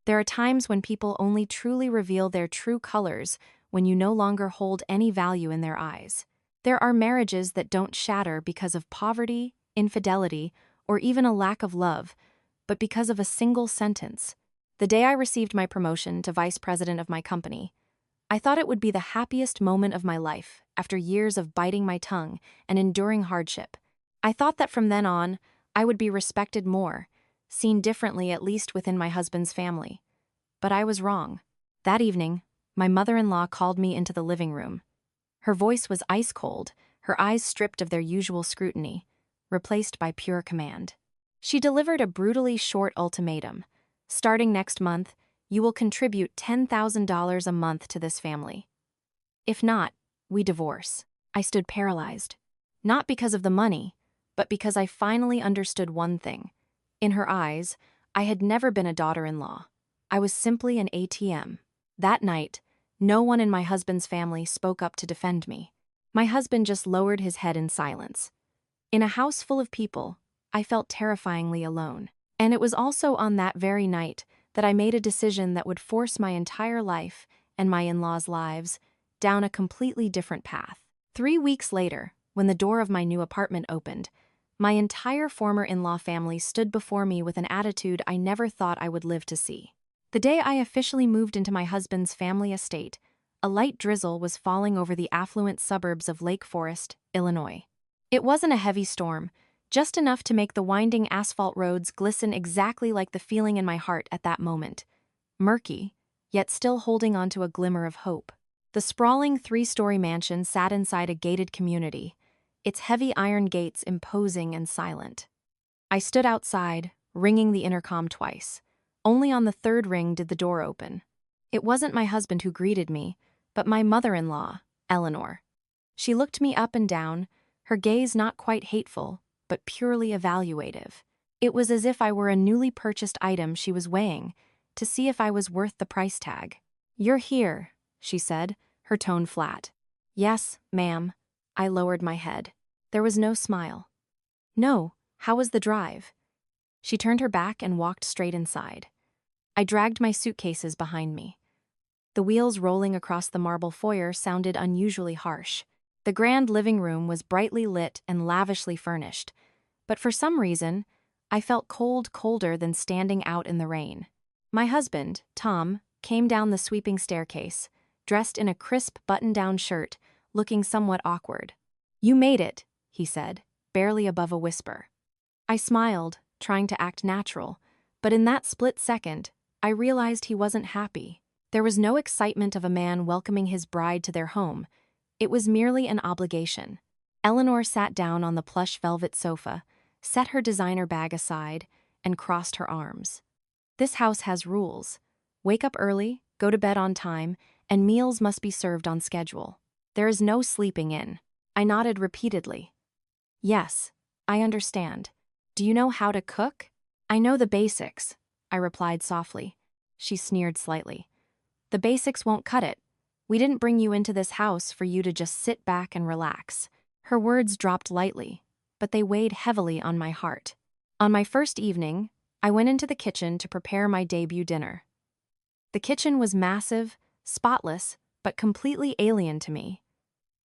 There are times when people only truly reveal their true colors when you no longer hold any value in their eyes. There are marriages that don't shatter because of poverty, infidelity, or even a lack of love, but because of a single sentence. The day I received my promotion to vice president of my company, I thought it would be the happiest moment of my life after years of biting my tongue and enduring hardship. I thought that from then on, I would be respected more, seen differently at least within my husband's family. But I was wrong. That evening, my mother-in-law called me into the living room. Her voice was ice cold, her eyes stripped of their usual scrutiny, replaced by pure command. She delivered a brutally short ultimatum. Starting next month, you will contribute $10,000 a month to this family. If not, we divorce. I stood paralyzed. Not because of the money, but because I finally understood one thing. In her eyes, I had never been a daughter-in-law. I was simply an ATM. That night, no one in my husband's family spoke up to defend me. My husband just lowered his head in silence. In a house full of people, I felt terrifyingly alone. And it was also on that very night that I made a decision that would force my entire life and my in-laws' lives down a completely different path. 3 weeks later, when the door of my new apartment opened, my entire former in-law family stood before me with an attitude I never thought I would live to see. The day I officially moved into my husband's family estate, a light drizzle was falling over the affluent suburbs of Lake Forest, Illinois. It wasn't a heavy storm, just enough to make the winding asphalt roads glisten exactly like the feeling in my heart at that moment. Murky, yet still holding on to a glimmer of hope. The sprawling 3-story mansion sat inside a gated community, its heavy iron gates imposing and silent. I stood outside, ringing the intercom twice. Only on the third ring did the door open. It wasn't my husband who greeted me, but my mother-in-law, Eleanor. She looked me up and down, her gaze not quite hateful, but purely evaluative. It was as if I were a newly purchased item she was weighing, to see if I was worth the price tag. "You're here," she said, her tone flat. "Yes, ma'am." I lowered my head. There was no smile. "No, how was the drive?" She turned her back and walked straight inside. I dragged my suitcases behind me. The wheels rolling across the marble foyer sounded unusually harsh. The grand living room was brightly lit and lavishly furnished, but for some reason, I felt colder than standing out in the rain. My husband, Tom, came down the sweeping staircase, dressed in a crisp button-down shirt, looking somewhat awkward. "You made it," he said, barely above a whisper. I smiled, trying to act natural, but in that split second, I realized he wasn't happy. There was no excitement of a man welcoming his bride to their home. It was merely an obligation. Eleanor sat down on the plush velvet sofa, set her designer bag aside, and crossed her arms. "This house has rules. Wake up early, go to bed on time, and meals must be served on schedule. There is no sleeping in." I nodded repeatedly. "Yes, I understand. Do you know how to cook?" "I know the basics," I replied softly. She sneered slightly. "The basics won't cut it. We didn't bring you into this house for you to just sit back and relax." Her words dropped lightly, but they weighed heavily on my heart. On my first evening, I went into the kitchen to prepare my debut dinner. The kitchen was massive, spotless, but completely alien to me.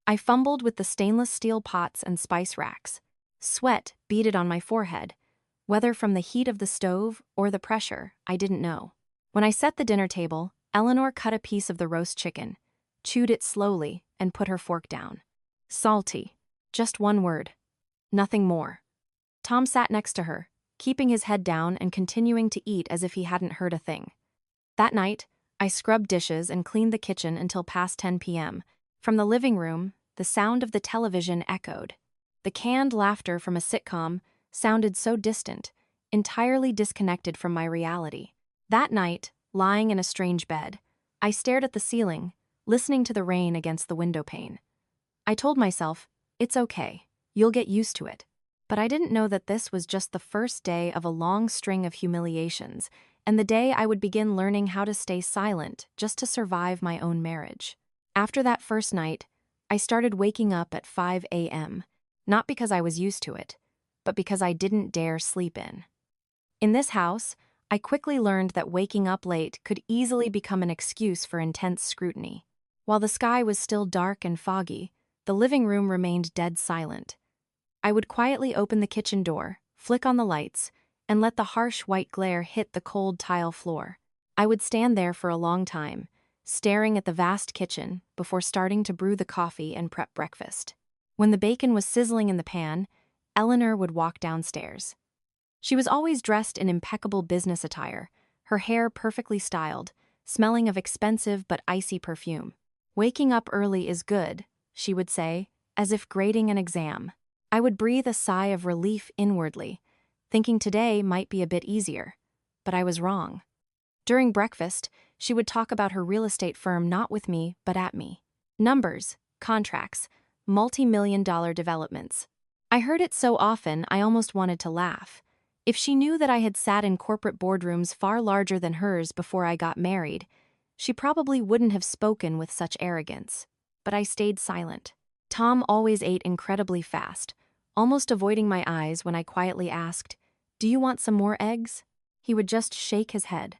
I fumbled with the stainless steel pots and spice racks. Sweat beaded on my forehead, whether from the heat of the stove or the pressure, I didn't know. When I set the dinner table, Eleanor cut a piece of the roast chicken, chewed it slowly, and put her fork down. Salty. Just one word. Nothing more. Tom sat next to her, keeping his head down and continuing to eat as if he hadn't heard a thing. That night, I scrubbed dishes and cleaned the kitchen until past 10 p.m. From the living room, the sound of the television echoed. The canned laughter from a sitcom sounded so distant, entirely disconnected from my reality. That night, lying in a strange bed, I stared at the ceiling, listening to the rain against the window pane. I told myself, it's okay, you'll get used to it. But I didn't know that this was just the first day of a long string of humiliations, and the day I would begin learning how to stay silent just to survive my own marriage. After that first night, I started waking up at 5 a.m., not because I was used to it, but because I didn't dare sleep in. In this house, I quickly learned that waking up late could easily become an excuse for intense scrutiny. While the sky was still dark and foggy, the living room remained dead silent. I would quietly open the kitchen door, flick on the lights, and let the harsh white glare hit the cold tile floor. I would stand there for a long time, staring at the vast kitchen before starting to brew the coffee and prep breakfast. When the bacon was sizzling in the pan, Eleanor would walk downstairs. She was always dressed in impeccable business attire, her hair perfectly styled, smelling of expensive but icy perfume. "Waking up early is good," she would say, as if grading an exam. I would breathe a sigh of relief inwardly, thinking today might be a bit easier. But I was wrong. During breakfast, she would talk about her real estate firm not with me, but at me. Numbers, contracts, multi-million-dollar developments. I heard it so often I almost wanted to laugh. If she knew that I had sat in corporate boardrooms far larger than hers before I got married, she probably wouldn't have spoken with such arrogance. But I stayed silent. Tom always ate incredibly fast, almost avoiding my eyes when I quietly asked, "Do you want some more eggs?" He would just shake his head.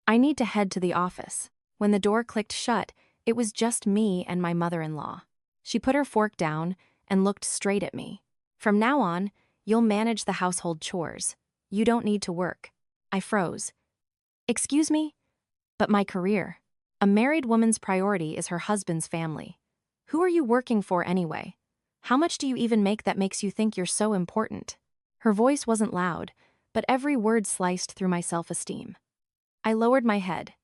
I need to head to the office. When the door clicked shut, it was just me and my mother-in-law. She put her fork down and looked straight at me. "From now on, you'll manage the household chores. You don't need to work." I froze. "Excuse me? But my career. A married woman's priority is her husband's family. Who are you working for anyway? How much do you even make that makes you think you're so important?" Her voice wasn't loud, but every word sliced through my self-esteem. I lowered my head.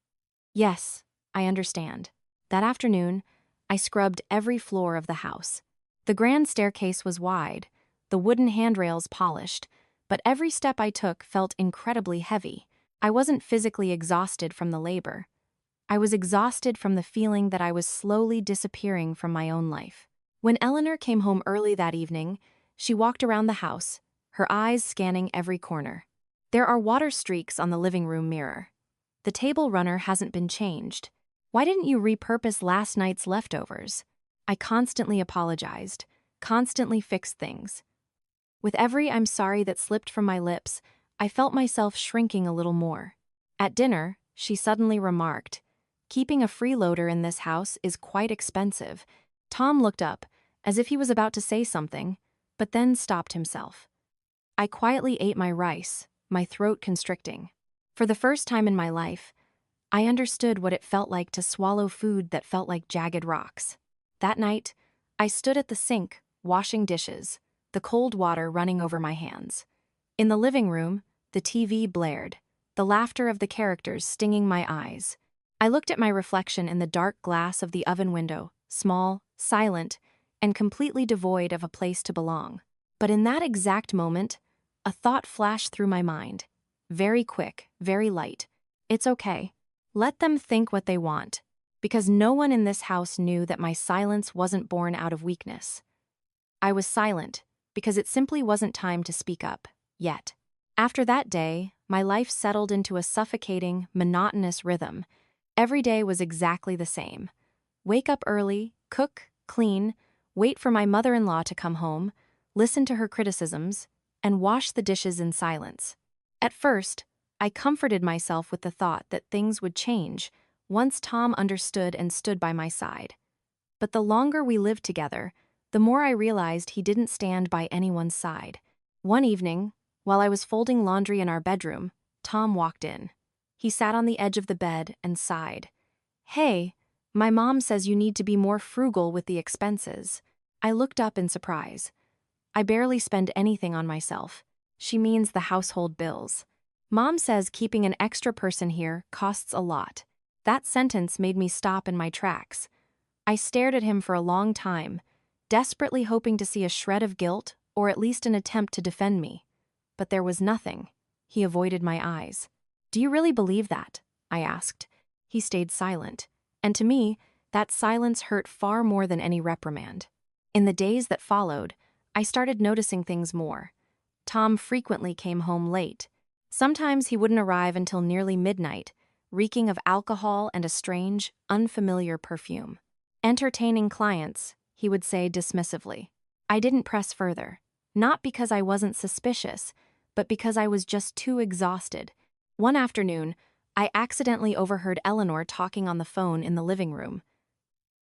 "Yes, I understand." That afternoon, I scrubbed every floor of the house. The grand staircase was wide, the wooden handrails polished, but every step I took felt incredibly heavy. I wasn't physically exhausted from the labor. I was exhausted from the feeling that I was slowly disappearing from my own life. When Eleanor came home early that evening, she walked around the house, her eyes scanning every corner. "There are water streaks on the living room mirror. The table runner hasn't been changed. Why didn't you repurpose last night's leftovers?" I constantly apologized, constantly fixed things. With every "I'm sorry" that slipped from my lips, I felt myself shrinking a little more. At dinner, she suddenly remarked, "Keeping a freeloader in this house is quite expensive." Tom looked up, as if he was about to say something, but then stopped himself. I quietly ate my rice, my throat constricting. For the first time in my life, I understood what it felt like to swallow food that felt like jagged rocks. That night, I stood at the sink, washing dishes, the cold water running over my hands. In the living room, the TV blared, the laughter of the characters stinging my eyes. I looked at my reflection in the dark glass of the oven window, small, silent, and completely devoid of a place to belong. But in that exact moment, a thought flashed through my mind. Very quick, very light. It's okay. Let them think what they want, because no one in this house knew that my silence wasn't born out of weakness. I was silent because it simply wasn't time to speak up, yet. After that day, my life settled into a suffocating, monotonous rhythm. Every day was exactly the same. Wake up early, cook, clean, wait for my mother-in-law to come home, listen to her criticisms, and wash the dishes in silence. At first, I comforted myself with the thought that things would change once Tom understood and stood by my side. But the longer we lived together, the more I realized he didn't stand by anyone's side. One evening, while I was folding laundry in our bedroom, Tom walked in. He sat on the edge of the bed and sighed. "Hey, my mom says you need to be more frugal with the expenses." I looked up in surprise. "I barely spend anything on myself." "She means the household bills. Mom says keeping an extra person here costs a lot." That sentence made me stop in my tracks. I stared at him for a long time, desperately hoping to see a shred of guilt or at least an attempt to defend me. But there was nothing. He avoided my eyes. "Do you really believe that?" I asked. He stayed silent, and to me, that silence hurt far more than any reprimand. In the days that followed, I started noticing things more. Tom frequently came home late. Sometimes he wouldn't arrive until nearly midnight, reeking of alcohol and a strange, unfamiliar perfume. "Entertaining clients," he would say dismissively. I didn't press further, not because I wasn't suspicious, but because I was just too exhausted. One afternoon, I accidentally overheard Eleanor talking on the phone in the living room.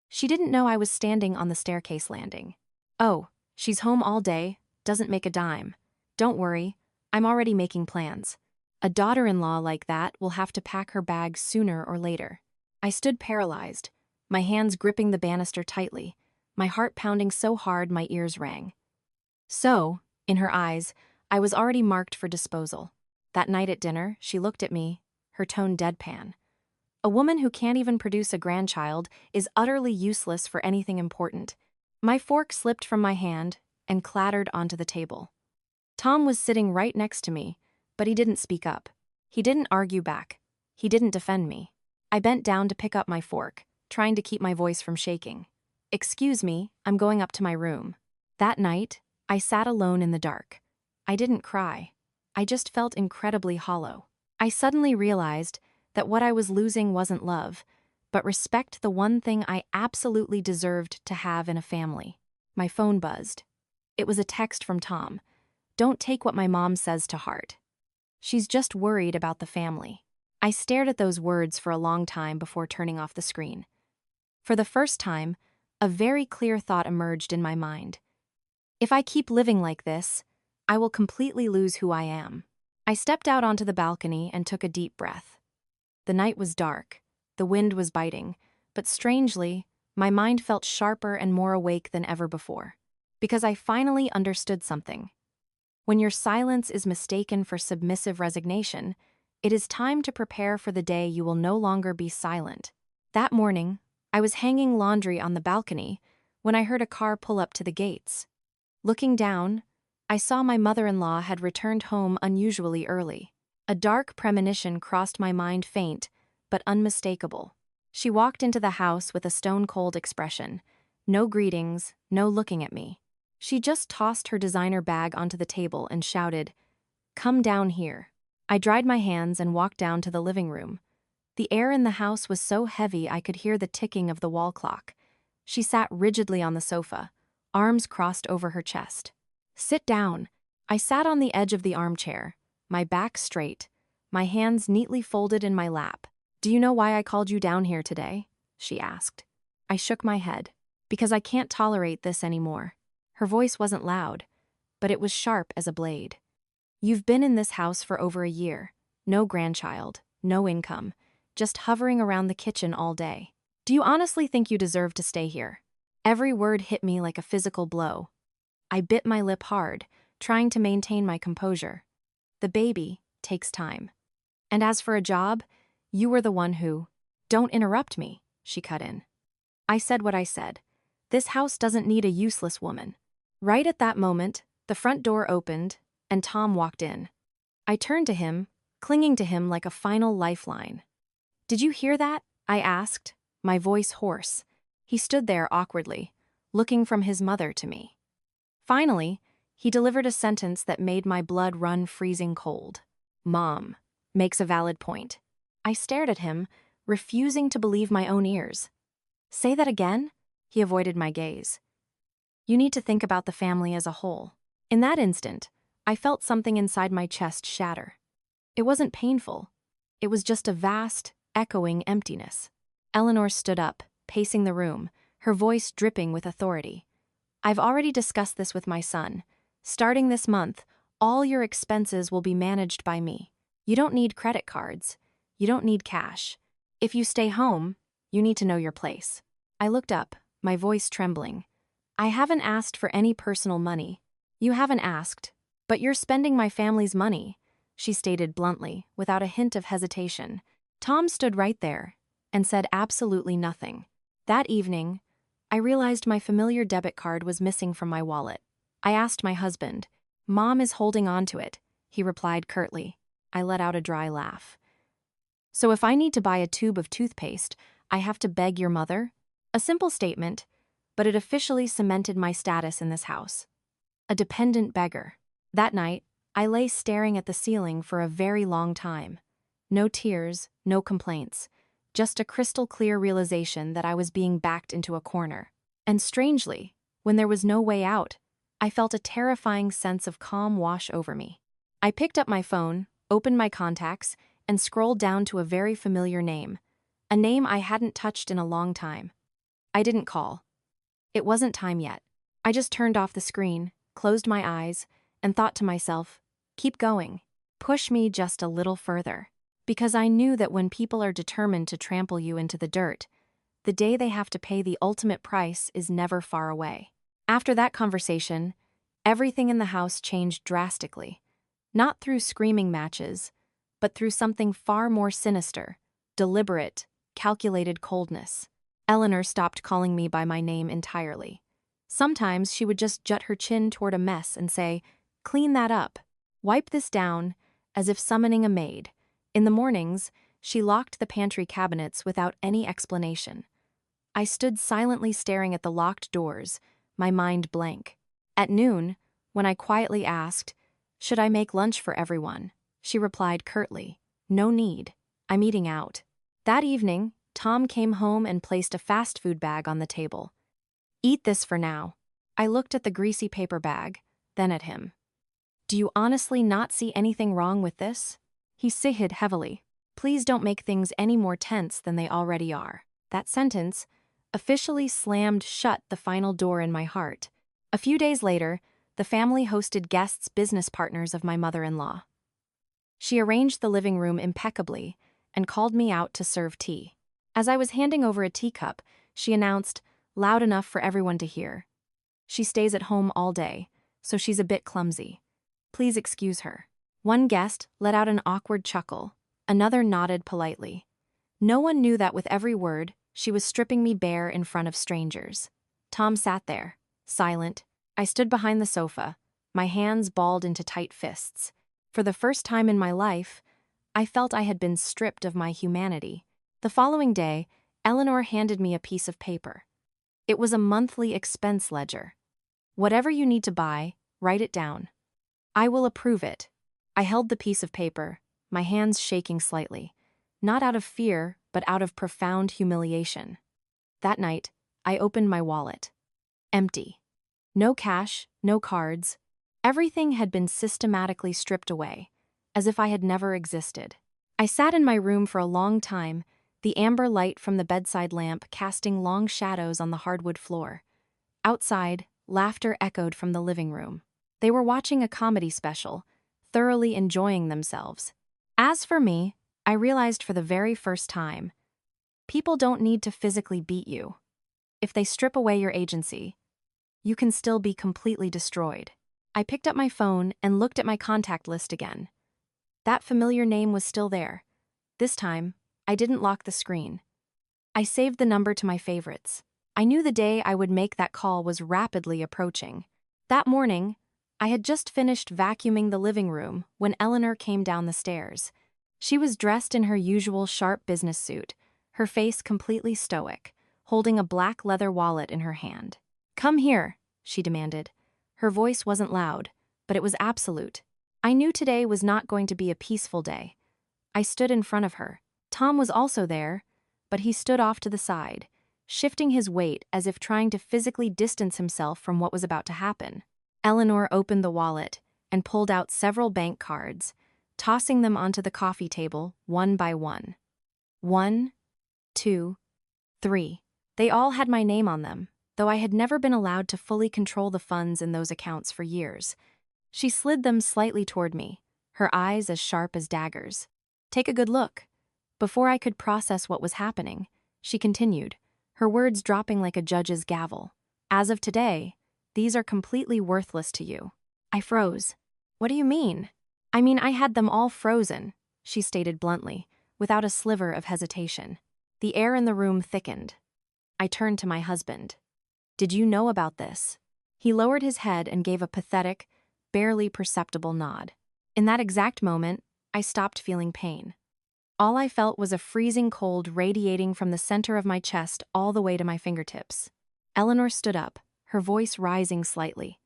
She didn't know I was standing on the staircase landing. "Oh, she's home all day, doesn't make a dime. Don't worry, I'm already making plans. A daughter-in-law like that will have to pack her bags sooner or later." I stood paralyzed, my hands gripping the banister tightly, my heart pounding so hard my ears rang. So, in her eyes, I was already marked for disposal. That night at dinner, she looked at me, her tone deadpan. A woman who can't even produce a grandchild is utterly useless for anything important. My fork slipped from my hand and clattered onto the table. Tom was sitting right next to me, but he didn't speak up. He didn't argue back. He didn't defend me. I bent down to pick up my fork, trying to keep my voice from shaking. "Excuse me, I'm going up to my room." That night, I sat alone in the dark. I didn't cry. I just felt incredibly hollow. I suddenly realized that what I was losing wasn't love, but respect, the one thing I absolutely deserved to have in a family. My phone buzzed. It was a text from Tom. "Don't take what my mom says to heart. She's just worried about the family." I stared at those words for a long time before turning off the screen. For the first time, a very clear thought emerged in my mind. If I keep living like this, I will completely lose who I am. I stepped out onto the balcony and took a deep breath. The night was dark, the wind was biting, but strangely, my mind felt sharper and more awake than ever before. Because I finally understood something. When your silence is mistaken for submissive resignation, it is time to prepare for the day you will no longer be silent. That morning, I was hanging laundry on the balcony when I heard a car pull up to the gates. Looking down, I saw my mother-in-law had returned home unusually early. A dark premonition crossed my mind, faint, but unmistakable. She walked into the house with a stone-cold expression. No greetings, no looking at me. She just tossed her designer bag onto the table and shouted, "Come down here." I dried my hands and walked down to the living room. The air in the house was so heavy I could hear the ticking of the wall clock. She sat rigidly on the sofa, arms crossed over her chest. "Sit down." I sat on the edge of the armchair, my back straight, my hands neatly folded in my lap. "Do you know why I called you down here today?" she asked. I shook my head. "Because I can't tolerate this anymore." Her voice wasn't loud, but it was sharp as a blade. "You've been in this house for over a year. No grandchild, no income, just hovering around the kitchen all day. Do you honestly think you deserve to stay here?" Every word hit me like a physical blow. I bit my lip hard, trying to maintain my composure. "The baby takes time. And as for a job, you were the one who—" "Don't interrupt me," she cut in. I said what I said. This house doesn't need a useless woman. Right at that moment, the front door opened, and Tom walked in. I turned to him, clinging to him like a final lifeline. "Did you hear that?" I asked, my voice hoarse. He stood there awkwardly, looking from his mother to me. Finally, he delivered a sentence that made my blood run freezing cold. "Mom makes a valid point." I stared at him, refusing to believe my own ears. "Say that again?" He avoided my gaze. "You need to think about the family as a whole." In that instant, I felt something inside my chest shatter. It wasn't painful. It was just a vast, echoing emptiness. Eleanor stood up, pacing the room, her voice dripping with authority. "I've already discussed this with my son. Starting this month, all your expenses will be managed by me. You don't need credit cards. You don't need cash. If you stay home, you need to know your place." I looked up, my voice trembling. "I haven't asked for any personal money." "You haven't asked, but you're spending my family's money," she stated bluntly, without a hint of hesitation. Tom stood right there and said absolutely nothing. That evening, I realized my familiar debit card was missing from my wallet. I asked my husband. "Mom is holding on to it," he replied curtly. I let out a dry laugh. "So if I need to buy a tube of toothpaste, I have to beg your mother?" A simple statement, but it officially cemented my status in this house. A dependent beggar. That night, I lay staring at the ceiling for a very long time. No tears, no complaints, just a crystal-clear realization that I was being backed into a corner. And strangely, when there was no way out, I felt a terrifying sense of calm wash over me. I picked up my phone, opened my contacts, and scrolled down to a very familiar name, a name I hadn't touched in a long time. I didn't call. It wasn't time yet. I just turned off the screen, closed my eyes, and thought to myself, keep going. Push me just a little further. Because I knew that when people are determined to trample you into the dirt, the day they have to pay the ultimate price is never far away. After that conversation, everything in the house changed drastically. Not through screaming matches, but through something far more sinister, deliberate, calculated coldness. Eleanor stopped calling me by my name entirely. Sometimes she would just jut her chin toward a mess and say, "Clean that up. Wipe this down," as if summoning a maid. In the mornings, she locked the pantry cabinets without any explanation. I stood silently staring at the locked doors, my mind blank. At noon, when I quietly asked, "Should I make lunch for everyone?" she replied curtly, "No need. I'm eating out." That evening, Tom came home and placed a fast food bag on the table. "Eat this for now." I looked at the greasy paper bag, then at him. "Do you honestly not see anything wrong with this?" He sighed heavily. "Please don't make things any more tense than they already are." That sentence officially slammed shut the final door in my heart. A few days later, the family hosted guests, business partners of my mother-in-law. She arranged the living room impeccably and called me out to serve tea. As I was handing over a teacup, she announced, loud enough for everyone to hear, "She stays at home all day, so she's a bit clumsy. Please excuse her." One guest let out an awkward chuckle. Another nodded politely. No one knew that with every word, she was stripping me bare in front of strangers. Tom sat there, silent. I stood behind the sofa, my hands balled into tight fists. For the first time in my life, I felt I had been stripped of my humanity. The following day, Eleanor handed me a piece of paper. It was a monthly expense ledger. "Whatever you need to buy, write it down. I will approve it." I held the piece of paper, my hands shaking slightly, not out of fear, but out of profound humiliation. That night, I opened my wallet. Empty. No cash, no cards. Everything had been systematically stripped away, as if I had never existed. I sat in my room for a long time, the amber light from the bedside lamp casting long shadows on the hardwood floor. Outside, laughter echoed from the living room. They were watching a comedy special, thoroughly enjoying themselves. As for me, I realized for the very first time, people don't need to physically beat you. If they strip away your agency, you can still be completely destroyed. I picked up my phone and looked at my contact list again. That familiar name was still there. This time, I didn't lock the screen. I saved the number to my favorites. I knew the day I would make that call was rapidly approaching. That morning, I had just finished vacuuming the living room when Eleanor came down the stairs. She was dressed in her usual sharp business suit, her face completely stoic, holding a black leather wallet in her hand. "Come here," she demanded. Her voice wasn't loud, but it was absolute. I knew today was not going to be a peaceful day. I stood in front of her. Tom was also there, but he stood off to the side, shifting his weight as if trying to physically distance himself from what was about to happen. Eleanor opened the wallet and pulled out several bank cards, tossing them onto the coffee table one by one. 1, 2, 3. They all had my name on them, though I had never been allowed to fully control the funds in those accounts for years. She slid them slightly toward me, her eyes as sharp as daggers. "Take a good look." Before I could process what was happening, she continued, her words dropping like a judge's gavel. "As of today, these are completely worthless to you." I froze. "What do you mean?" "I mean, I had them all frozen," she stated bluntly, without a sliver of hesitation. The air in the room thickened. I turned to my husband. "Did you know about this?" He lowered his head and gave a pathetic, barely perceptible nod. In that exact moment, I stopped feeling pain. All I felt was a freezing cold radiating from the center of my chest all the way to my fingertips. Eleanor stood up, her voice rising slightly.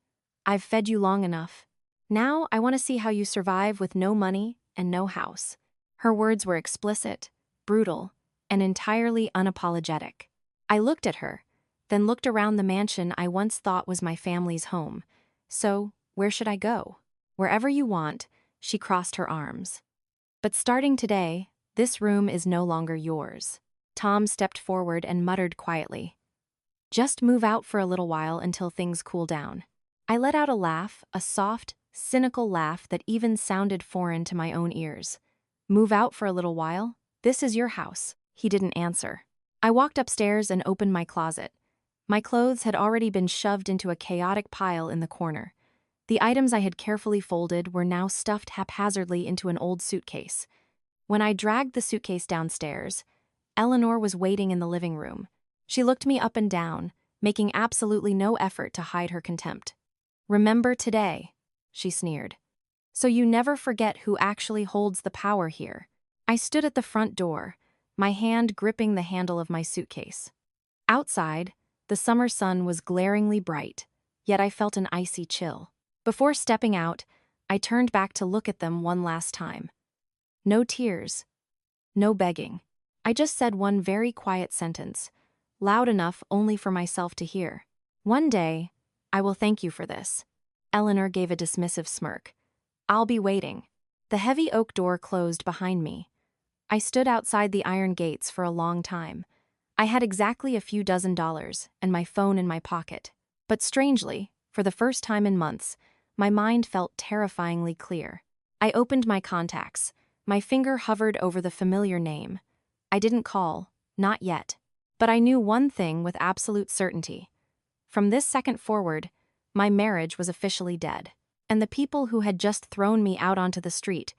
"I've fed you long enough. Now I want to see how you survive with no money and no house." Her words were explicit, brutal, and entirely unapologetic. I looked at her, then looked around the mansion I once thought was my family's home. "So, where should I go?" "Wherever you want," she crossed her arms. But starting today, this room is no longer yours. Tom stepped forward and muttered quietly. Just move out for a little while until things cool down. I let out a laugh, a soft, cynical laugh that even sounded foreign to my own ears. Move out for a little while? This is your house. He didn't answer. I walked upstairs and opened my closet. My clothes had already been shoved into a chaotic pile in the corner. The items I had carefully folded were now stuffed haphazardly into an old suitcase. When I dragged the suitcase downstairs, Eleanor was waiting in the living room. She looked me up and down, making absolutely no effort to hide her contempt. "Remember today," she sneered. "So you never forget who actually holds the power here." I stood at the front door, my hand gripping the handle of my suitcase. Outside, the summer sun was glaringly bright, yet I felt an icy chill. Before stepping out, I turned back to look at them one last time. No tears, no begging. I just said one very quiet sentence, loud enough only for myself to hear. "One day, I will thank you for this." Eleanor gave a dismissive smirk. "I'll be waiting." The heavy oak door closed behind me. I stood outside the iron gates for a long time. I had exactly a few $12 and my phone in my pocket. But strangely, for the first time in months, my mind felt terrifyingly clear. I opened my contacts. My finger hovered over the familiar name. I didn't call, not yet. But I knew one thing with absolute certainty. From this second forward, my marriage was officially dead. And the people who had just thrown me out onto the street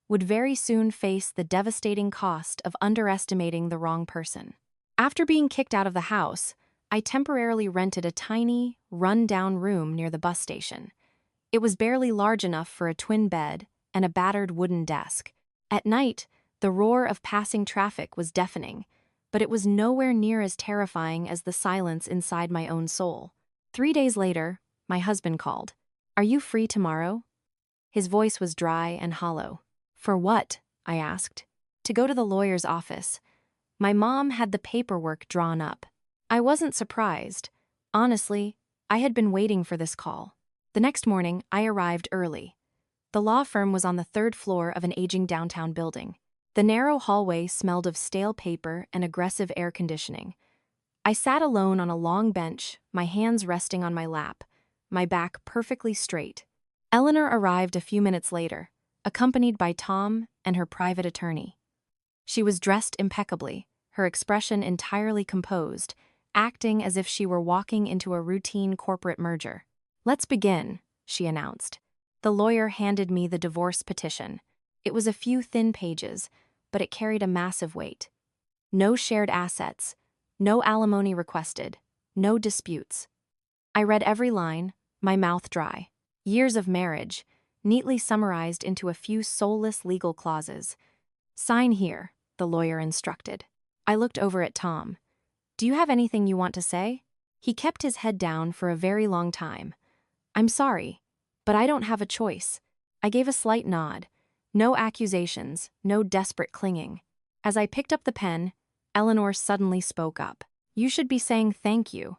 would very soon face the devastating cost of underestimating the wrong person. After being kicked out of the house, I temporarily rented a tiny, run-down room near the bus station. It was barely large enough for a twin bed and a battered wooden desk. At night, the roar of passing traffic was deafening, but it was nowhere near as terrifying as the silence inside my own soul. 3 days later, my husband called. "Are you free tomorrow?" His voice was dry and hollow. "For what?" I asked. "To go to the lawyer's office. My mom had the paperwork drawn up." I wasn't surprised. Honestly, I had been waiting for this call. The next morning, I arrived early. The law firm was on the 3rd floor of an aging downtown building. The narrow hallway smelled of stale paper and aggressive air conditioning. I sat alone on a long bench, my hands resting on my lap, my back perfectly straight. Eleanor arrived a few minutes later, accompanied by Tom and her private attorney. She was dressed impeccably, her expression entirely composed, acting as if she were walking into a routine corporate merger. "Let's begin," she announced. The lawyer handed me the divorce petition. It was a few thin pages, but it carried a massive weight. No shared assets, no alimony requested, no disputes. I read every line, my mouth dry. Years of marriage, neatly summarized into a few soulless legal clauses. "Sign here," the lawyer instructed. I looked over at Tom. "Do you have anything you want to say?" He kept his head down for a very long time. "I'm sorry, but I don't have a choice." I gave a slight nod. No accusations, no desperate clinging. As I picked up the pen, Eleanor suddenly spoke up. "You should be saying thank you.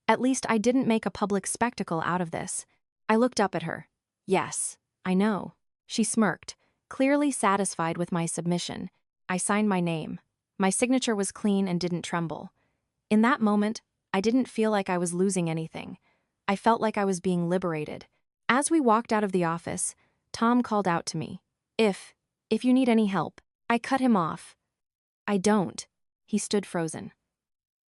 At least I didn't make a public spectacle out of this." I looked up at her. "Yes, I know." She smirked, clearly satisfied with my submission. I signed my name. My signature was clean and didn't tremble. In that moment, I didn't feel like I was losing anything. I felt like I was being liberated. As we walked out of the office, Tom called out to me. If you need any help." I cut him off. "I don't." He stood frozen.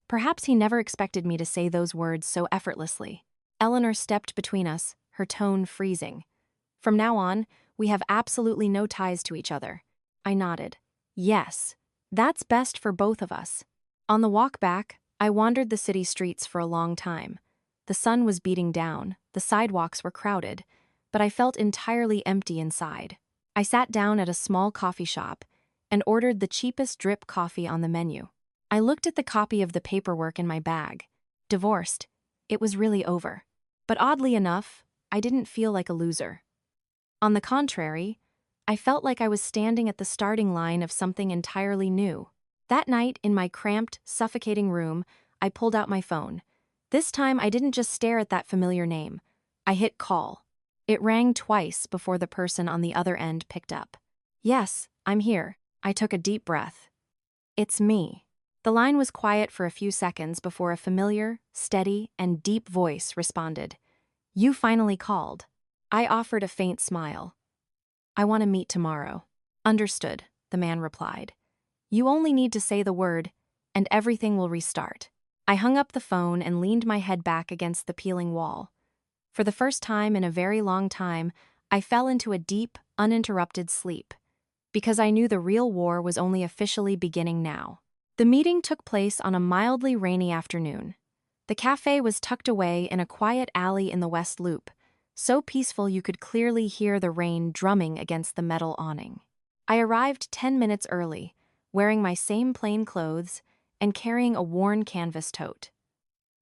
Perhaps he never expected me to say those words so effortlessly. Eleanor stepped between us, her tone freezing. "From now on, we have absolutely no ties to each other." I nodded. "Yes, that's best for both of us." On the walk back, I wandered the city streets for a long time. The sun was beating down, the sidewalks were crowded, but I felt entirely empty inside. I sat down at a small coffee shop and ordered the cheapest drip coffee on the menu. I looked at the copy of the paperwork in my bag. Divorced. It was really over. But oddly enough, I didn't feel like a loser. On the contrary, I felt like I was standing at the starting line of something entirely new. That night, in my cramped, suffocating room, I pulled out my phone. This time, I didn't just stare at that familiar name. I hit call. It rang twice before the person on the other end picked up. "Yes, I'm here. I took a deep breath. It's me. The line was quiet for a few seconds before a familiar, steady, and deep voice responded. You finally called. I offered a faint smile. I want to meet tomorrow. Understood, the man replied. You only need to say the word, and everything will restart. I hung up the phone and leaned my head back against the peeling wall. For the first time in a very long time, I fell into a deep, uninterrupted sleep, because I knew the real war was only officially beginning now. The meeting took place on a mildly rainy afternoon. The cafe was tucked away in a quiet alley in the West Loop, so peaceful you could clearly hear the rain drumming against the metal awning. I arrived 10 minutes early, wearing my same plain clothes and carrying a worn canvas tote.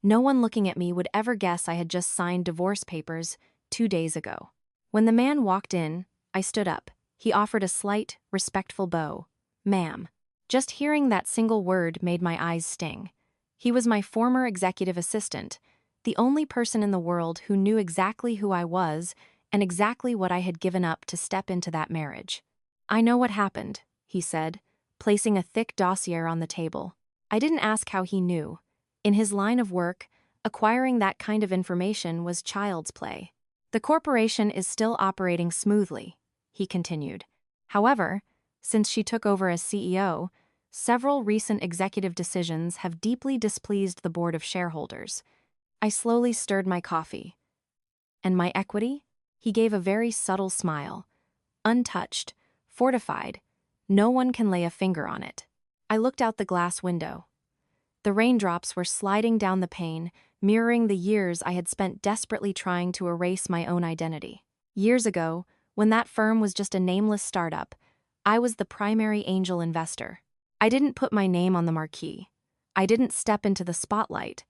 No one looking at me would ever guess I had just signed divorce papers 2 days ago. When the man walked in, I stood up. He offered a slight, respectful bow. Ma'am. Just hearing that single word made my eyes sting. He was my former executive assistant, the only person in the world who knew exactly who I was and exactly what I had given up to step into that marriage. I know what happened, he said, placing a thick dossier on the table. I didn't ask how he knew. In his line of work, acquiring that kind of information was child's play. The corporation is still operating smoothly, he continued. However, since she took over as CEO, several recent executive decisions have deeply displeased the board of shareholders. I slowly stirred my coffee. And my equity? He gave a very subtle smile. Untouched, fortified, no one can lay a finger on it. I looked out the glass window. The raindrops were sliding down the pane, mirroring the years I had spent desperately trying to erase my own identity. Years ago, when that firm was just a nameless startup, I was the primary angel investor. I didn't put my name on the marquee. I didn't step into the spotlight.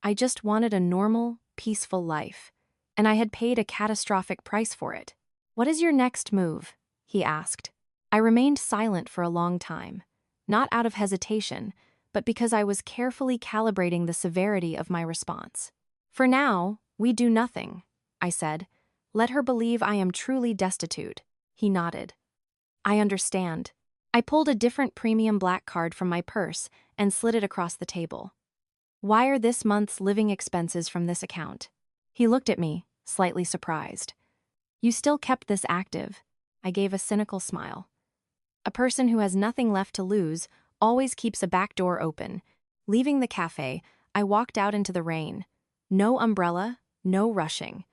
I just wanted a normal, peaceful life, and I had paid a catastrophic price for it. What is your next move? He asked. I remained silent for a long time, not out of hesitation, but because I was carefully calibrating the severity of my response. For now, we do nothing, I said. Let her believe I am truly destitute. He nodded. I understand. I pulled a different premium black card from my purse and slid it across the table. Wire this month's living expenses from this account. He looked at me, slightly surprised. You still kept this active. I gave a cynical smile. A person who has nothing left to lose always keeps a back door open. Leaving the cafe, I walked out into the rain. No umbrella, no rushing.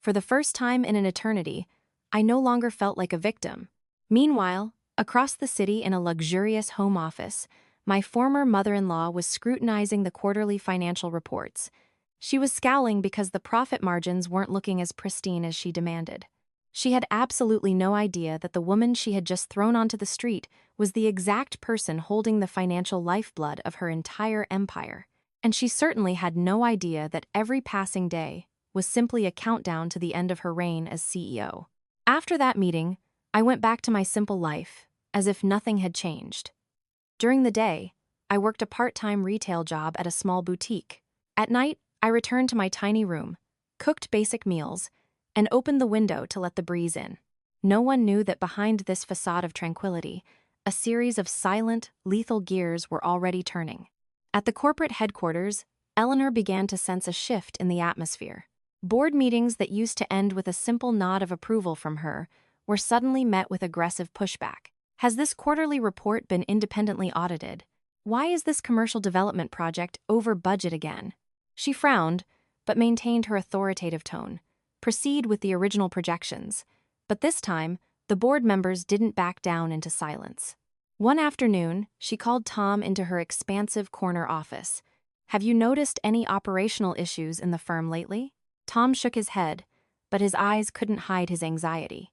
For the first time in an eternity, I no longer felt like a victim. Meanwhile, across the city in a luxurious home office, my former mother-in-law was scrutinizing the quarterly financial reports. She was scowling because the profit margins weren't looking as pristine as she demanded. She had absolutely no idea that the woman she had just thrown onto the street was the exact person holding the financial lifeblood of her entire empire. And she certainly had no idea that every passing day was simply a countdown to the end of her reign as CEO. After that meeting, I went back to my simple life, as if nothing had changed. During the day, I worked a part-time retail job at a small boutique. At night, I returned to my tiny room, cooked basic meals, and opened the window to let the breeze in. No one knew that behind this facade of tranquility, a series of silent, lethal gears were already turning. At the corporate headquarters, Eleanor began to sense a shift in the atmosphere. Board meetings that used to end with a simple nod of approval from her were suddenly met with aggressive pushback. Has this quarterly report been independently audited? Why is this commercial development project over budget again? She frowned, but maintained her authoritative tone. Proceed with the original projections. But this time, the board members didn't back down into silence. One afternoon, she called Tom into her expansive corner office. Have you noticed any operational issues in the firm lately? Tom shook his head, but his eyes couldn't hide his anxiety.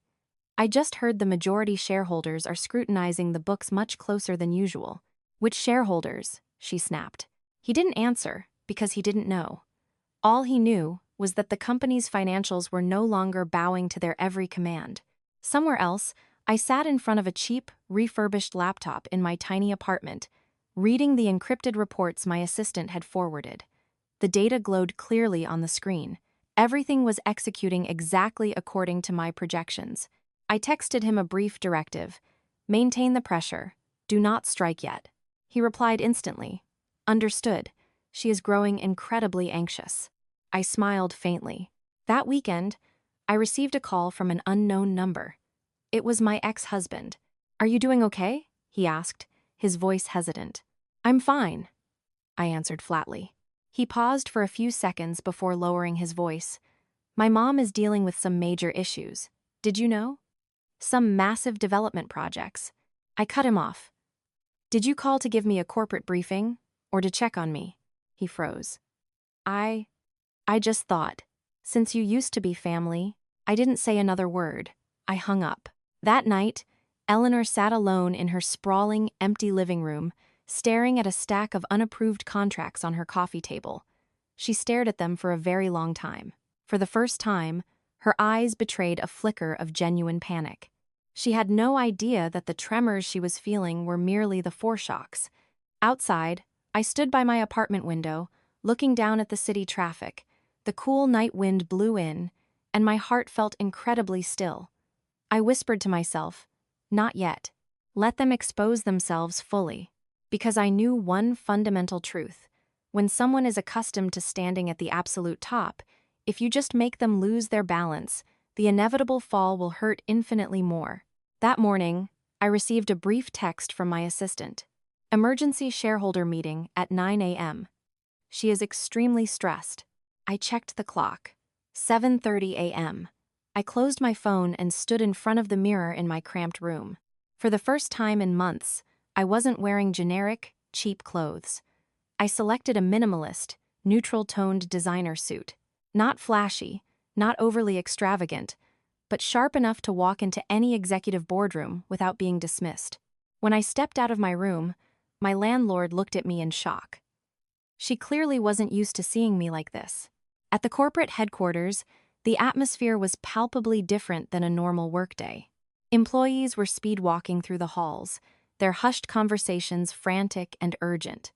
I just heard the majority shareholders are scrutinizing the books much closer than usual. Which shareholders? She snapped. He didn't answer, because he didn't know. All he knew was that the company's financials were no longer bowing to their every command. Somewhere else, I sat in front of a cheap, refurbished laptop in my tiny apartment, reading the encrypted reports my assistant had forwarded. The data glowed clearly on the screen. Everything was executing exactly according to my projections. I texted him a brief directive. Maintain the pressure. Do not strike yet. He replied instantly. Understood. She is growing incredibly anxious. I smiled faintly. That weekend, I received a call from an unknown number. It was my ex-husband. Are you doing okay? He asked, his voice hesitant. I'm fine, I answered flatly. He paused for a few seconds before lowering his voice. My mom is dealing with some major issues. Did you know? Some massive development projects. I cut him off. Did you call to give me a corporate briefing, or to check on me? He froze. I just thought. Since you used to be family, I didn't say another word. I hung up. That night, Eleanor sat alone in her sprawling, empty living room, staring at a stack of unapproved contracts on her coffee table. She stared at them for a very long time. For the first time, her eyes betrayed a flicker of genuine panic. She had no idea that the tremors she was feeling were merely the foreshocks. Outside, I stood by my apartment window, looking down at the city traffic. The cool night wind blew in, and my heart felt incredibly still. I whispered to myself, not yet. Let them expose themselves fully. Because I knew one fundamental truth. When someone is accustomed to standing at the absolute top, if you just make them lose their balance, the inevitable fall will hurt infinitely more. That morning, I received a brief text from my assistant. Emergency shareholder meeting at 9 a.m. She is extremely stressed. I checked the clock. 7:30 a.m. I closed my phone and stood in front of the mirror in my cramped room. For the first time in months, I wasn't wearing generic, cheap clothes. I selected a minimalist, neutral-toned designer suit. Not flashy, not overly extravagant, but sharp enough to walk into any executive boardroom without being dismissed. When I stepped out of my room, my landlord looked at me in shock. She clearly wasn't used to seeing me like this. At the corporate headquarters, the atmosphere was palpably different than a normal workday. Employees were speed-walking through the halls, their hushed conversations frantic and urgent.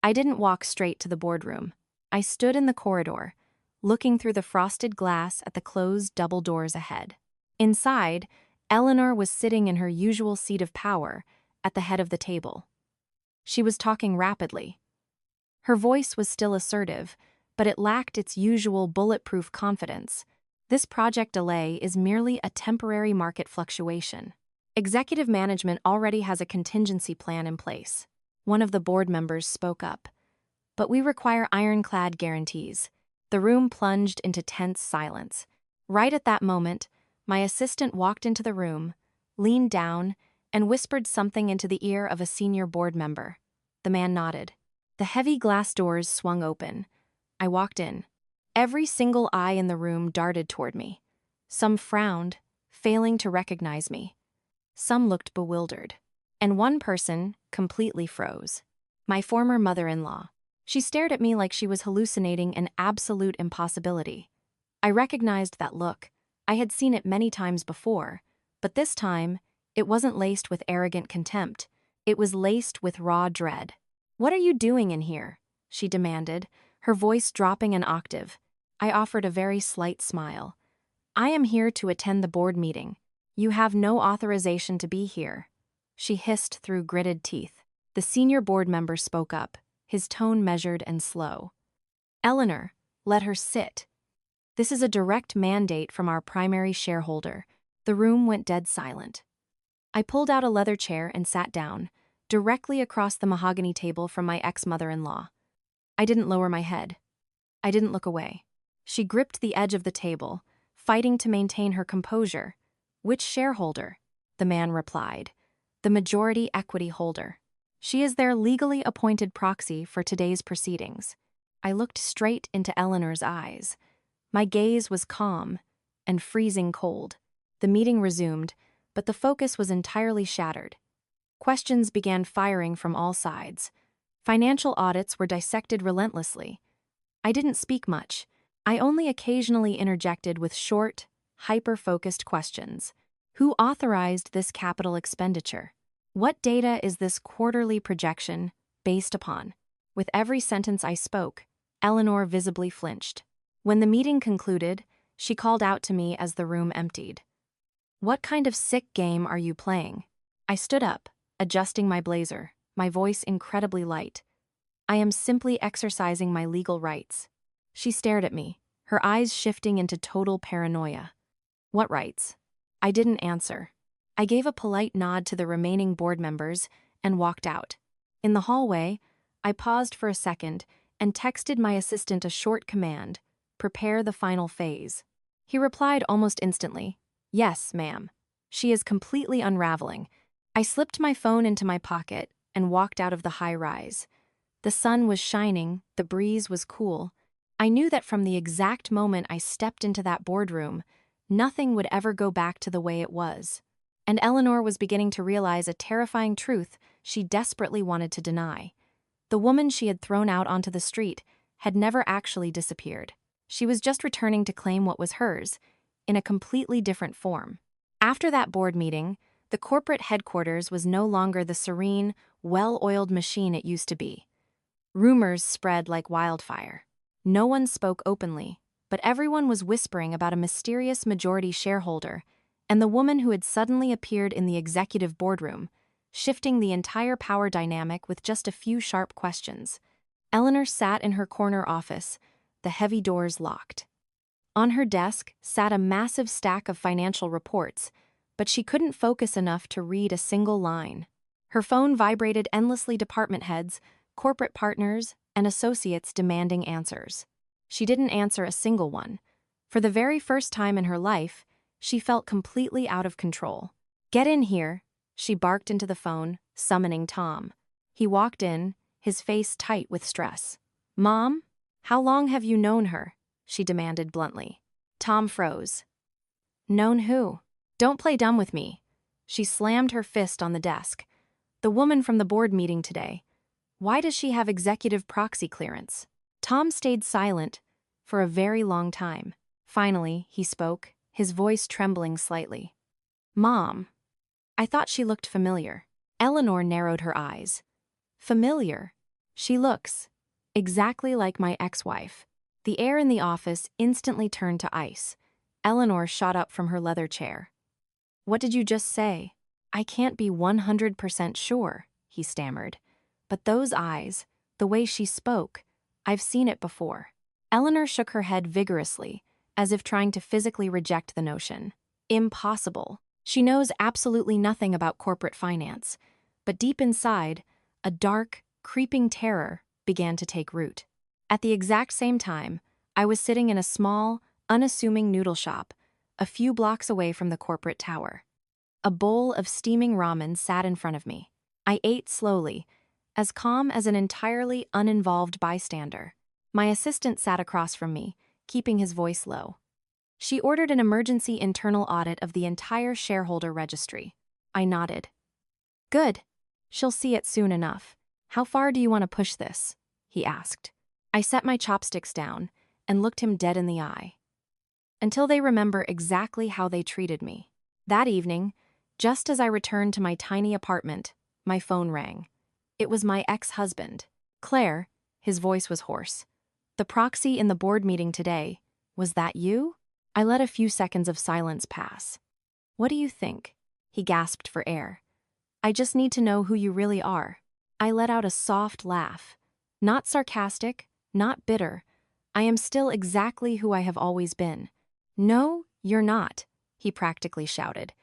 I didn't walk straight to the boardroom. I stood in the corridor, looking through the frosted glass at the closed double doors ahead. Inside, Eleanor was sitting in her usual seat of power, at the head of the table. She was talking rapidly. Her voice was still assertive, but it lacked its usual bulletproof confidence. This project delay is merely a temporary market fluctuation. Executive management already has a contingency plan in place. One of the board members spoke up. But we require ironclad guarantees. The room plunged into tense silence. Right at that moment, my assistant walked into the room, leaned down, and whispered something into the ear of a senior board member. The man nodded. The heavy glass doors swung open. I walked in. Every single eye in the room darted toward me. Some frowned, failing to recognize me. Some looked bewildered. And one person completely froze. My former mother-in-law. She stared at me like she was hallucinating an absolute impossibility. I recognized that look. I had seen it many times before, but this time, it wasn't laced with arrogant contempt. It was laced with raw dread. "What are you doing in here?" she demanded, her voice dropping an octave. I offered a very slight smile. "I am here to attend the board meeting. You have no authorization to be here." She hissed through gritted teeth. The senior board member spoke up, his tone measured and slow. "Eleanor, let her sit. This is a direct mandate from our primary shareholder." The room went dead silent. I pulled out a leather chair and sat down, directly across the mahogany table from my ex-mother-in-law. I didn't lower my head. I didn't look away. She gripped the edge of the table, fighting to maintain her composure. "Which shareholder?" the man replied. "The majority equity holder. She is their legally appointed proxy for today's proceedings." I looked straight into Eleanor's eyes. My gaze was calm and freezing cold. The meeting resumed, but the focus was entirely shattered. Questions began firing from all sides. Financial audits were dissected relentlessly. I didn't speak much. I only occasionally interjected with short, hyper-focused questions. Who authorized this capital expenditure? What data is this quarterly projection based upon? With every sentence I spoke, Eleanor visibly flinched. When the meeting concluded, she called out to me as the room emptied. "What kind of sick game are you playing? I stood up, adjusting my blazer, my voice incredibly light. I am simply exercising my legal rights. She stared at me, her eyes shifting into total paranoia. What rights? I didn't answer. I gave a polite nod to the remaining board members and walked out. In the hallway, I paused for a second and texted my assistant a short command: prepare the final phase. He replied almost instantly, yes, ma'am. She is completely unraveling. I slipped my phone into my pocket and walked out of the high rise. The sun was shining, the breeze was cool. I knew that from the exact moment I stepped into that boardroom, nothing would ever go back to the way it was. And Eleanor was beginning to realize a terrifying truth she desperately wanted to deny. The woman she had thrown out onto the street had never actually disappeared. She was just returning to claim what was hers, in a completely different form. After that board meeting, the corporate headquarters was no longer the serene, well-oiled machine it used to be. Rumors spread like wildfire. No one spoke openly, but everyone was whispering about a mysterious majority shareholder and the woman who had suddenly appeared in the executive boardroom, shifting the entire power dynamic with just a few sharp questions. Eleanor sat in her corner office, the heavy doors locked. On her desk sat a massive stack of financial reports, but she couldn't focus enough to read a single line. Her phone vibrated endlessly: department heads, corporate partners, and associates demanding answers. She didn't answer a single one. For the very first time in her life, she felt completely out of control. Get in here, she barked into the phone, summoning Tom. He walked in, his face tight with stress. Mom? How long have you known her? She demanded bluntly. Tom froze. Known who? Don't play dumb with me. She slammed her fist on the desk. The woman from the board meeting today. Why does she have executive proxy clearance? Tom stayed silent for a very long time. Finally, he spoke, his voice trembling slightly. Mom. I thought she looked familiar. Eleanor narrowed her eyes. Familiar? She looks exactly like my ex-wife. The air in the office instantly turned to ice. Eleanor shot up from her leather chair. What did you just say? I can't be 100% sure, he stammered. But those eyes, the way she spoke, I've seen it before. Eleanor shook her head vigorously, as if trying to physically reject the notion. Impossible. She knows absolutely nothing about corporate finance. But deep inside, a dark, creeping terror began to take root. At the exact same time, I was sitting in a small, unassuming noodle shop, a few blocks away from the corporate tower. A bowl of steaming ramen sat in front of me. I ate slowly, as calm as an entirely uninvolved bystander. My assistant sat across from me, keeping his voice low. She ordered an emergency internal audit of the entire shareholder registry. I nodded. Good. She'll see it soon enough. How far do you want to push this? He asked. I set my chopsticks down and looked him dead in the eye. Until they remember exactly how they treated me. That evening, just as I returned to my tiny apartment, my phone rang. It was my ex-husband. Claire, his voice was hoarse. The proxy in the board meeting today, was that you? I let a few seconds of silence pass. What do you think? He gasped for air. I just need to know who you really are. I let out a soft laugh. Not sarcastic, not bitter. I am still exactly who I have always been. No, you're not, he practically shouted.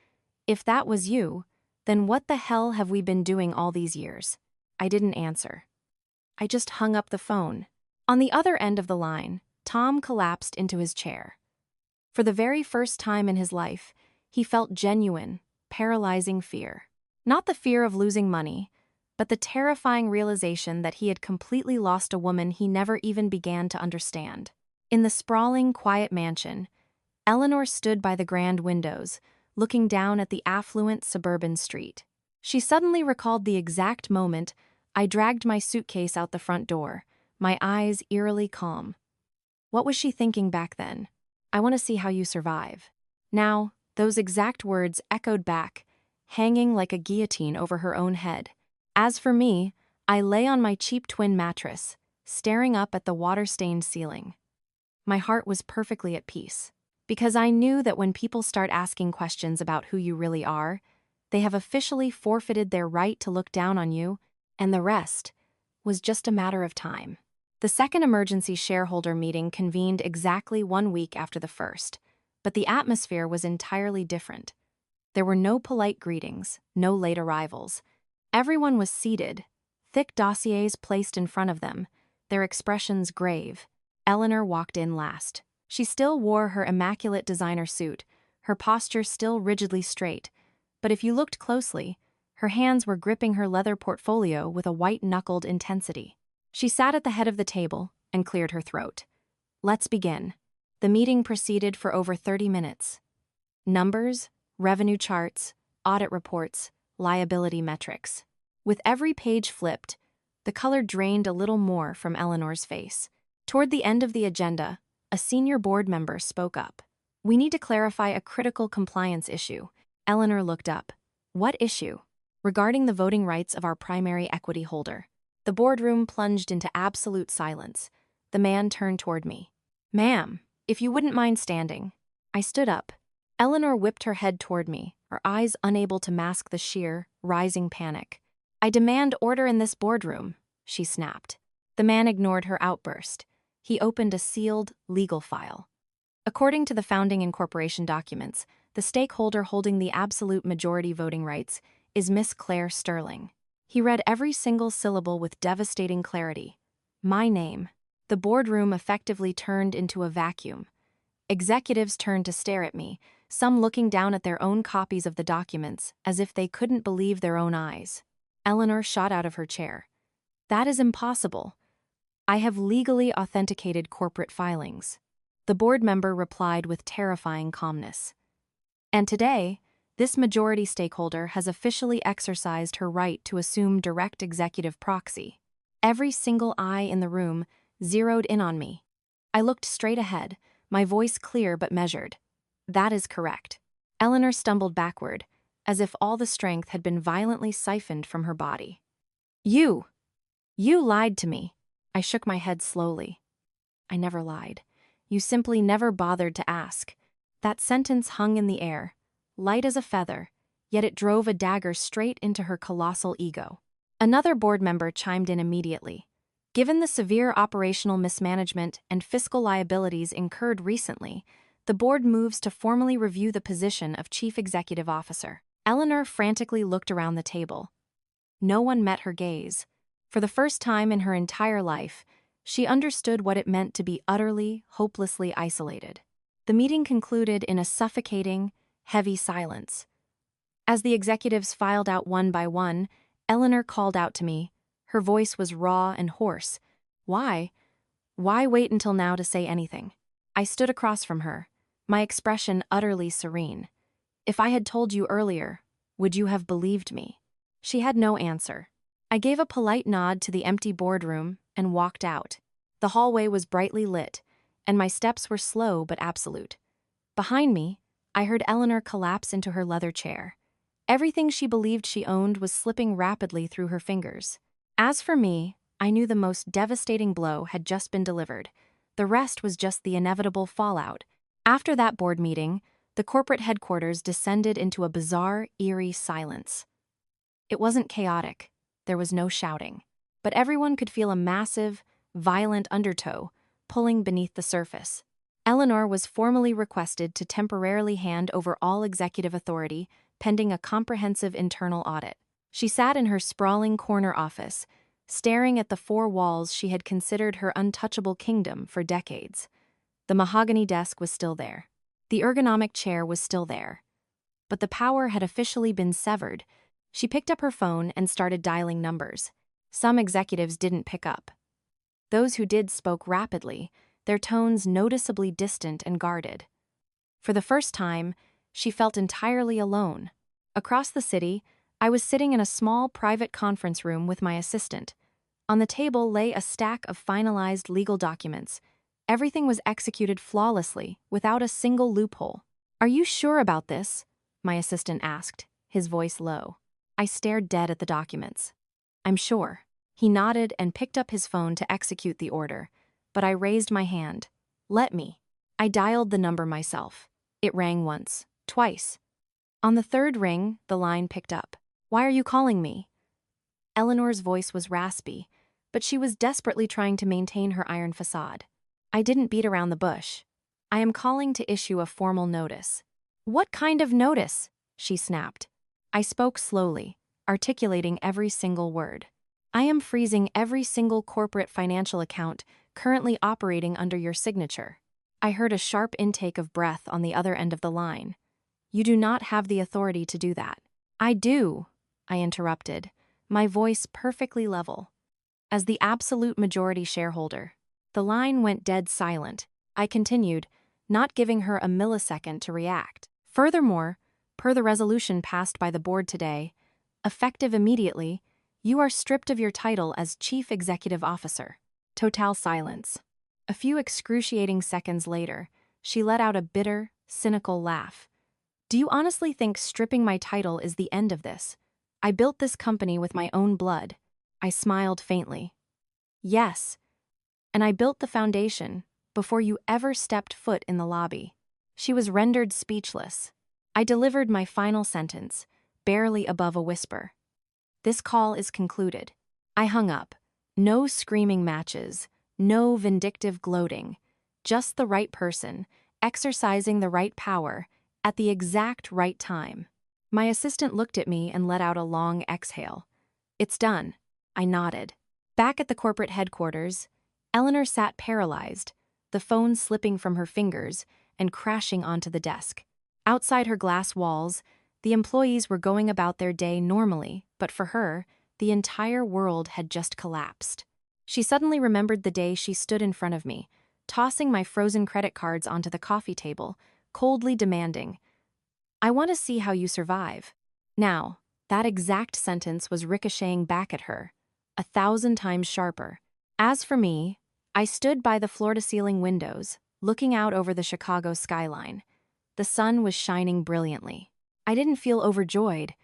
If that was you, then what the hell have we been doing all these years? I didn't answer. I just hung up the phone. On the other end of the line, Tom collapsed into his chair. For the very first time in his life, he felt genuine, paralyzing fear. Not the fear of losing money, but the terrifying realization that he had completely lost a woman he never even began to understand. In the sprawling, quiet mansion, Eleanor stood by the grand windows, looking down at the affluent suburban street. She suddenly recalled the exact moment I dragged my suitcase out the front door, my eyes eerily calm. What was she thinking back then? I want to see how you survive. Now, those exact words echoed back, hanging like a guillotine over her own head. As for me, I lay on my cheap twin mattress, staring up at the water-stained ceiling. My heart was perfectly at peace, because I knew that when people start asking questions about who you really are, They have officially forfeited their right to look down on you, and the rest was just a matter of time. The second emergency shareholder meeting convened exactly 1 week after the first, but the atmosphere was entirely different. There were no polite greetings, no late arrivals. Everyone was seated, thick dossiers placed in front of them, their expressions grave. Eleanor walked in last. She still wore her immaculate designer suit, her posture still rigidly straight, but if you looked closely, her hands were gripping her leather portfolio with a white-knuckled intensity. She sat at the head of the table and cleared her throat. Let's begin. The meeting proceeded for over 30 minutes. Numbers, revenue charts, audit reports, liability metrics. With every page flipped, the color drained a little more from Eleanor's face. Toward the end of the agenda, a senior board member spoke up. We need to clarify a critical compliance issue. Eleanor looked up. What issue? Regarding the voting rights of our primary equity holder. The boardroom plunged into absolute silence. The man turned toward me. Ma'am, if you wouldn't mind standing. I stood up. Eleanor whipped her head toward me, her eyes unable to mask the sheer, rising panic. I demand order in this boardroom, she snapped. The man ignored her outburst. He opened a sealed, legal file. According to the founding incorporation documents, the stakeholder holding the absolute majority voting rights is Miss Claire Sterling. He read every single syllable with devastating clarity. My name. The boardroom effectively turned into a vacuum. Executives turned to stare at me, some looking down at their own copies of the documents as if they couldn't believe their own eyes. Eleanor shot out of her chair. That is impossible. I have legally authenticated corporate filings. The board member replied with terrifying calmness. And today, this majority stakeholder has officially exercised her right to assume direct executive proxy. Every single eye in the room zeroed in on me. I looked straight ahead, my voice clear but measured. That is correct. Eleanor stumbled backward, as if all the strength had been violently siphoned from her body. You lied to me. I shook my head slowly. I never lied. You simply never bothered to ask. That sentence hung in the air, light as a feather, yet it drove a dagger straight into her colossal ego. Another board member chimed in immediately. Given the severe operational mismanagement and fiscal liabilities incurred recently, the board moves to formally review the position of Chief Executive Officer. Eleanor frantically looked around the table. No one met her gaze. For the first time in her entire life, she understood what it meant to be utterly, hopelessly isolated. The meeting concluded in a suffocating, heavy silence. As the executives filed out one by one, Eleanor called out to me. Her voice was raw and hoarse. Why? Why wait until now to say anything? I stood across from her, my expression utterly serene. If I had told you earlier, would you have believed me? She had no answer. I gave a polite nod to the empty boardroom and walked out. The hallway was brightly lit, and my steps were slow but absolute. Behind me, I heard Eleanor collapse into her leather chair. Everything she believed she owned was slipping rapidly through her fingers. As for me, I knew the most devastating blow had just been delivered. The rest was just the inevitable fallout. After that board meeting, the corporate headquarters descended into a bizarre, eerie silence. It wasn't chaotic. There was no shouting. But everyone could feel a massive, violent undertow pulling beneath the surface. Eleanor was formally requested to temporarily hand over all executive authority pending a comprehensive internal audit. She sat in her sprawling corner office, staring at the four walls she had considered her untouchable kingdom for decades. The mahogany desk was still there. The ergonomic chair was still there. But the power had officially been severed. She picked up her phone and started dialing numbers. Some executives didn't pick up. Those who did spoke rapidly, their tones noticeably distant and guarded. For the first time, she felt entirely alone. Across the city, I was sitting in a small private conference room with my assistant. On the table lay a stack of finalized legal documents. Everything was executed flawlessly, without a single loophole. "Are you sure about this?" my assistant asked, his voice low. I stared dead at the documents. "I'm sure." He nodded and picked up his phone to execute the order, but I raised my hand. "Let me." I dialed the number myself. It rang once, twice. On the third ring, the line picked up. "Why are you calling me?" Eleanor's voice was raspy, but she was desperately trying to maintain her iron facade. "I didn't beat around the bush. I am calling to issue a formal notice." "What kind of notice?" she snapped. I spoke slowly, articulating every single word. "I am freezing every single corporate financial account currently operating under your signature." I heard a sharp intake of breath on the other end of the line. "You do not have the authority to do that." "I do," I interrupted, my voice perfectly level. "As the absolute majority shareholder." The line went dead silent. I continued, not giving her a millisecond to react. "Furthermore, per the resolution passed by the board today, effective immediately, you are stripped of your title as Chief Executive Officer." Total silence. A few excruciating seconds later, she let out a bitter, cynical laugh. "Do you honestly think stripping my title is the end of this? I built this company with my own blood." I smiled faintly. "Yes. And I built the foundation before you ever stepped foot in the lobby." She was rendered speechless. I delivered my final sentence, barely above a whisper. "This call is concluded." I hung up. No screaming matches, no vindictive gloating. Just the right person, exercising the right power, at the exact right time. My assistant looked at me and let out a long exhale. "It's done." I nodded. Back at the corporate headquarters, Eleanor sat paralyzed, the phone slipping from her fingers and crashing onto the desk. Outside her glass walls, the employees were going about their day normally, but for her, the entire world had just collapsed. She suddenly remembered the day she stood in front of me, tossing my frozen credit cards onto the coffee table, coldly demanding, "I want to see how you survive." Now, that exact sentence was ricocheting back at her, 1,000 times sharper. As for me, I stood by the floor-to-ceiling windows, looking out over the Chicago skyline. The sun was shining brilliantly. I didn't feel overjoyed,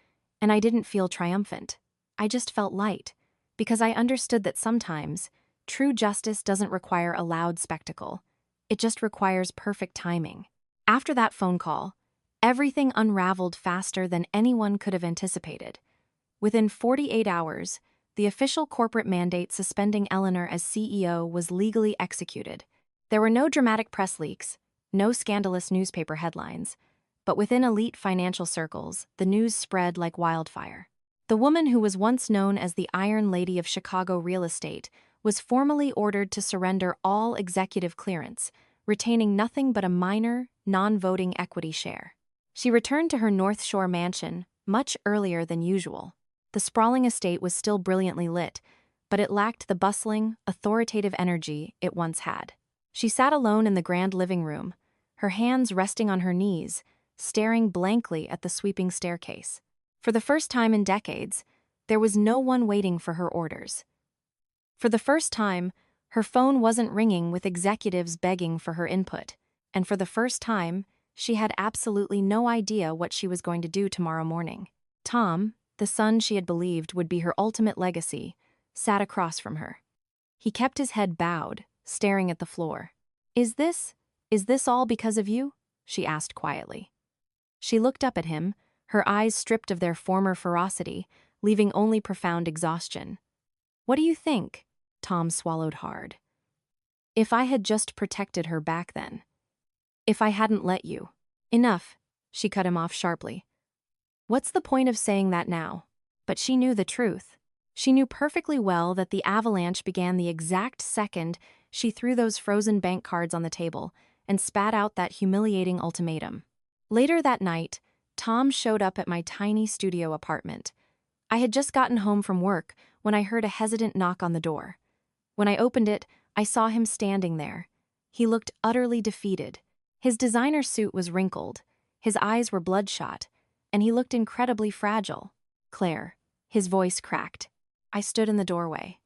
and I didn't feel triumphant. I just felt light, because I understood that sometimes, true justice doesn't require a loud spectacle. It just requires perfect timing. After that phone call, everything unraveled faster than anyone could have anticipated. Within 48 hours, the official corporate mandate suspending Eleanor as CEO was legally executed. There were no dramatic press leaks, no scandalous newspaper headlines, but within elite financial circles, the news spread like wildfire. The woman who was once known as the Iron Lady of Chicago real estate was formally ordered to surrender all executive clearance, retaining nothing but a minor, non-voting equity share. She returned to her North Shore mansion much earlier than usual. The sprawling estate was still brilliantly lit, but it lacked the bustling, authoritative energy it once had. She sat alone in the grand living room, her hands resting on her knees, staring blankly at the sweeping staircase. For the first time in decades, there was no one waiting for her orders. For the first time, her phone wasn't ringing with executives begging for her input, and for the first time, she had absolutely no idea what she was going to do tomorrow morning. Tom, the son she had believed would be her ultimate legacy, sat across from her. He kept his head bowed, staring at the floor. Is this all because of you?" she asked quietly. She looked up at him, her eyes stripped of their former ferocity, leaving only profound exhaustion. "What do you think?" Tom swallowed hard. "If I had just protected her back then. If I hadn't let you." "Enough," she cut him off sharply. "What's the point of saying that now?" But she knew the truth. She knew perfectly well that the avalanche began the exact second she threw those frozen bank cards on the table and spat out that humiliating ultimatum. Later that night, Tom showed up at my tiny studio apartment. I had just gotten home from work when I heard a hesitant knock on the door. When I opened it, I saw him standing there. He looked utterly defeated. His designer suit was wrinkled, his eyes were bloodshot, and he looked incredibly fragile. "Claire," his voice cracked. I stood in the doorway.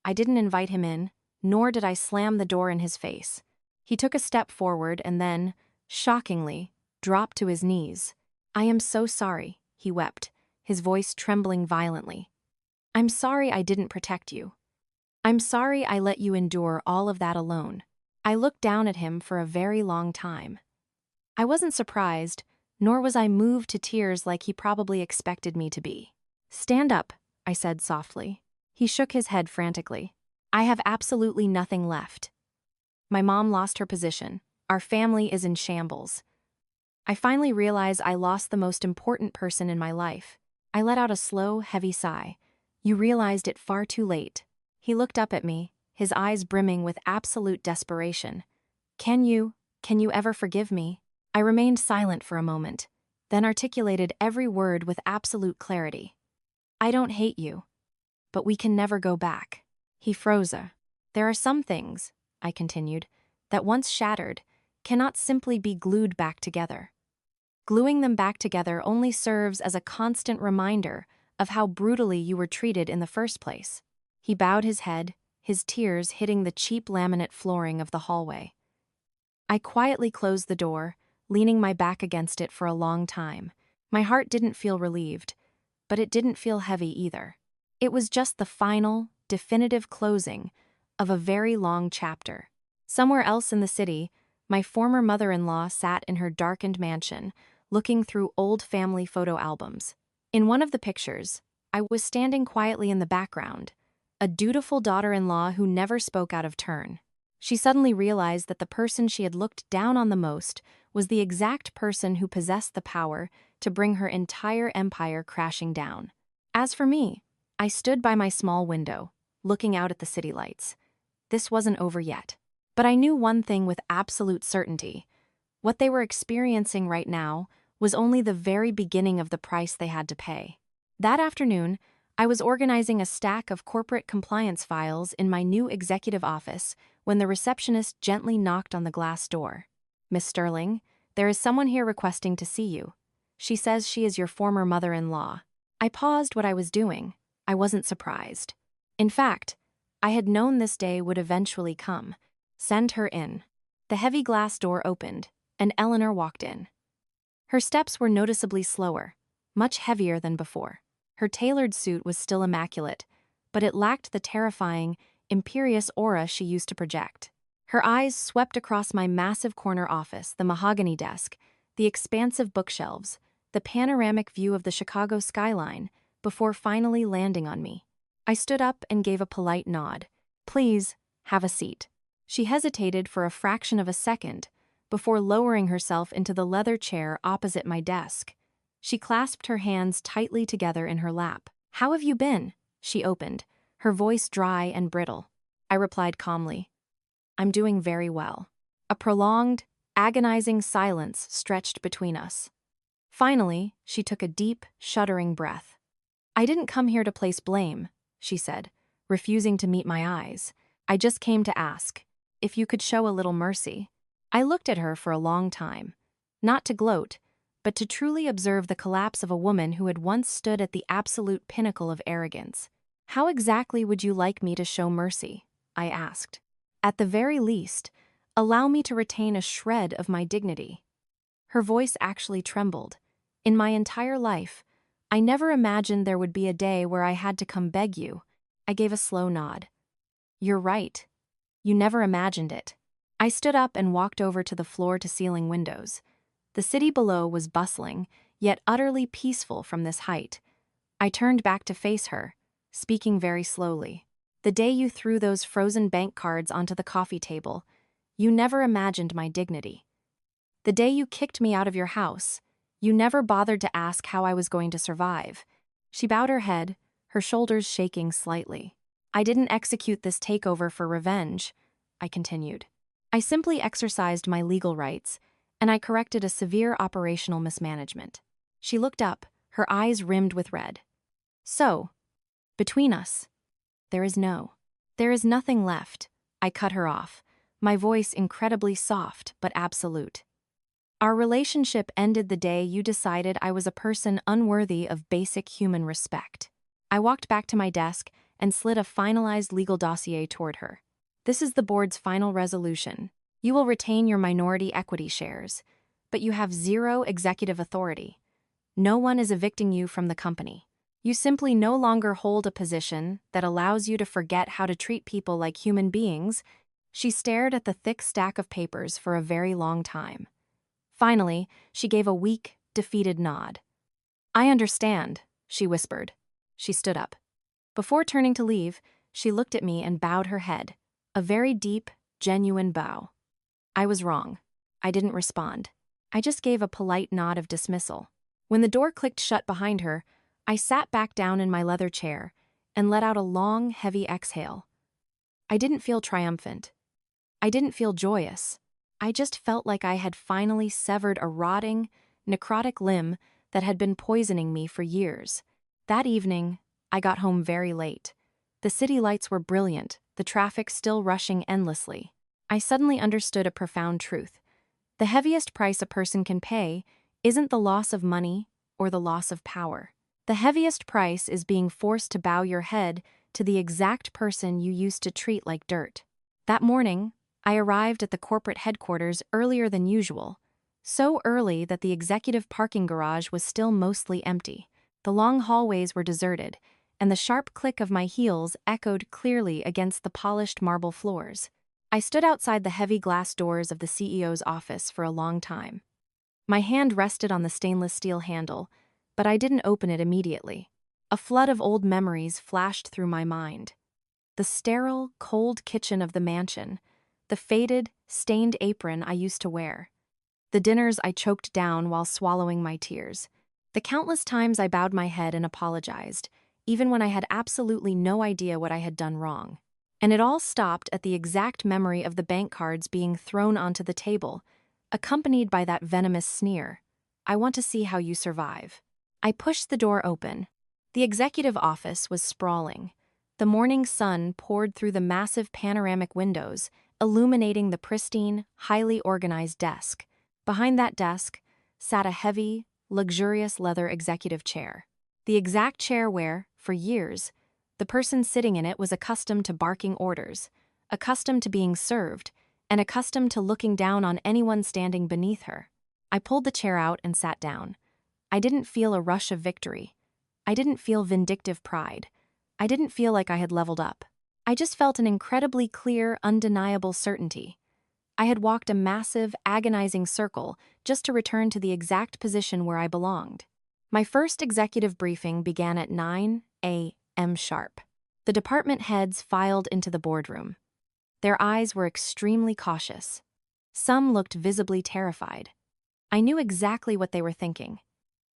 I didn't invite him in, nor did I slam the door in his face. He took a step forward and then, shockingly, dropped to his knees. "I am so sorry," he wept, his voice trembling violently. "I'm sorry I didn't protect you. I'm sorry I let you endure all of that alone." I looked down at him for a very long time. I wasn't surprised, nor was I moved to tears like he probably expected me to be. "Stand up," I said softly. He shook his head frantically. "I have absolutely nothing left. My mom lost her position. Our family is in shambles." I finally realized I lost the most important person in my life. I let out a slow, heavy sigh. "You realized it far too late." He looked up at me, his eyes brimming with absolute desperation. Can you ever forgive me?" I remained silent for a moment, then articulated every word with absolute clarity. "I don't hate you, but we can never go back." He froze. "There are some things," I continued, "that once shattered, cannot simply be glued back together. Gluing them back together only serves as a constant reminder of how brutally you were treated in the first place." He bowed his head, his tears hitting the cheap laminate flooring of the hallway. I quietly closed the door, leaning my back against it for a long time. My heart didn't feel relieved, but it didn't feel heavy either. It was just the final, definitive closing of a very long chapter. Somewhere else in the city, my former mother-in-law sat in her darkened mansion, looking through old family photo albums. In one of the pictures, I was standing quietly in the background, a dutiful daughter-in-law who never spoke out of turn. She suddenly realized that the person she had looked down on the most was the exact person who possessed the power to bring her entire empire crashing down. As for me, I stood by my small window, looking out at the city lights. This wasn't over yet. But I knew one thing with absolute certainty. What they were experiencing right now was only the very beginning of the price they had to pay. That afternoon, I was organizing a stack of corporate compliance files in my new executive office when the receptionist gently knocked on the glass door. "Miss Sterling, there is someone here requesting to see you. She says she is your former mother-in-law." I paused what I was doing. I wasn't surprised. In fact, I had known this day would eventually come. "Send her in." The heavy glass door opened, and Eleanor walked in. Her steps were noticeably slower, much heavier than before. Her tailored suit was still immaculate, but it lacked the terrifying, imperious aura she used to project. Her eyes swept across my massive corner office, the mahogany desk, the expansive bookshelves, the panoramic view of the Chicago skyline, before finally landing on me. I stood up and gave a polite nod. "Please, have a seat." She hesitated for a fraction of a second before lowering herself into the leather chair opposite my desk. She clasped her hands tightly together in her lap. "How have you been?" she opened, her voice dry and brittle. I replied calmly, "I'm doing very well." A prolonged, agonizing silence stretched between us. Finally, she took a deep, shuddering breath. "I didn't come here to place blame," she said, refusing to meet my eyes. "I just came to ask if you could show a little mercy." I looked at her for a long time, not to gloat, but to truly observe the collapse of a woman who had once stood at the absolute pinnacle of arrogance. "How exactly would you like me to show mercy?" I asked. "At the very least, allow me to retain a shred of my dignity." Her voice actually trembled. In my entire life, I never imagined there would be a day where I had to come beg you. I gave a slow nod. "You're right. You never imagined it." I stood up and walked over to the floor-to-ceiling windows. The city below was bustling, yet utterly peaceful from this height. I turned back to face her, speaking very slowly. "The day you threw those frozen bank cards onto the coffee table, you never imagined my dignity. The day you kicked me out of your house, you never bothered to ask how I was going to survive." She bowed her head, her shoulders shaking slightly. "I didn't execute this takeover for revenge," I continued. "I simply exercised my legal rights, and I corrected a severe operational mismanagement." She looked up, her eyes rimmed with red. "So, between us, there is nothing left." I cut her off, my voice incredibly soft but absolute. "Our relationship ended the day you decided I was a person unworthy of basic human respect." I walked back to my desk and slid a finalized legal dossier toward her. "This is the board's final resolution. You will retain your minority equity shares, but you have zero executive authority. No one is evicting you from the company. You simply no longer hold a position that allows you to forget how to treat people like human beings." She stared at the thick stack of papers for a very long time. Finally, she gave a weak, defeated nod. "I understand," she whispered. She stood up. Before turning to leave, she looked at me and bowed her head, a very deep, genuine bow. I was wrong. I didn't respond. I just gave a polite nod of dismissal. When the door clicked shut behind her, I sat back down in my leather chair and let out a long, heavy exhale. I didn't feel triumphant. I didn't feel joyous. I just felt like I had finally severed a rotting, necrotic limb that had been poisoning me for years. That evening, I got home very late. The city lights were brilliant, the traffic still rushing endlessly. I suddenly understood a profound truth. The heaviest price a person can pay isn't the loss of money or the loss of power. The heaviest price is being forced to bow your head to the exact person you used to treat like dirt. That morning, I arrived at the corporate headquarters earlier than usual, so early that the executive parking garage was still mostly empty. The long hallways were deserted, and the sharp click of my heels echoed clearly against the polished marble floors. I stood outside the heavy glass doors of the CEO's office for a long time. My hand rested on the stainless steel handle, but I didn't open it immediately. A flood of old memories flashed through my mind. The sterile, cold kitchen of the mansion, the faded, stained apron I used to wear, the dinners I choked down while swallowing my tears, the countless times I bowed my head and apologized, even when I had absolutely no idea what I had done wrong. And it all stopped at the exact memory of the bank cards being thrown onto the table, accompanied by that venomous sneer, "I want to see how you survive." I pushed the door open. The executive office was sprawling. The morning sun poured through the massive panoramic windows, illuminating the pristine, highly organized desk. Behind that desk sat a heavy, luxurious leather executive chair. The exact chair where, for years, the person sitting in it was accustomed to barking orders, accustomed to being served, and accustomed to looking down on anyone standing beneath her. I pulled the chair out and sat down. I didn't feel a rush of victory. I didn't feel vindictive pride. I didn't feel like I had leveled up. I just felt an incredibly clear, undeniable certainty. I had walked a massive, agonizing circle just to return to the exact position where I belonged. My first executive briefing began at 9 a.m. sharp. The department heads filed into the boardroom. Their eyes were extremely cautious. Some looked visibly terrified. I knew exactly what they were thinking.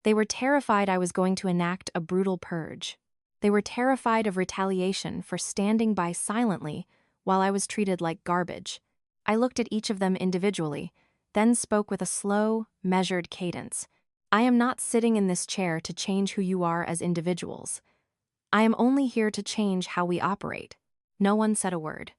They were terrified I was going to enact a brutal purge. They were terrified of retaliation for standing by silently while I was treated like garbage. I looked at each of them individually, then spoke with a slow, measured cadence. "I am not sitting in this chair to change who you are as individuals. I am only here to change how we operate." No one said a word.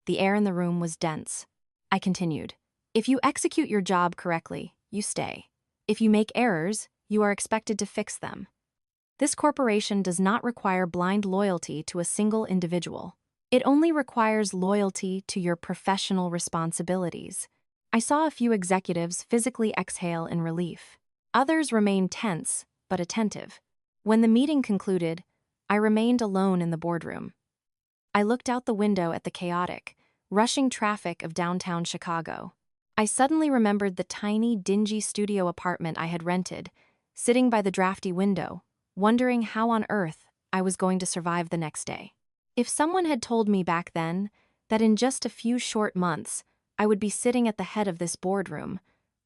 The air in the room was dense. I continued. "If you execute your job correctly, you stay. If you make errors, you are expected to fix them. This corporation does not require blind loyalty to a single individual. It only requires loyalty to your professional responsibilities." I saw a few executives physically exhale in relief. Others remained tense, but attentive. When the meeting concluded, I remained alone in the boardroom. I looked out the window at the chaotic, rushing traffic of downtown Chicago. I suddenly remembered the tiny, dingy studio apartment I had rented, sitting by the drafty window, wondering how on earth I was going to survive the next day. If someone had told me back then that in just a few short months I would be sitting at the head of this boardroom,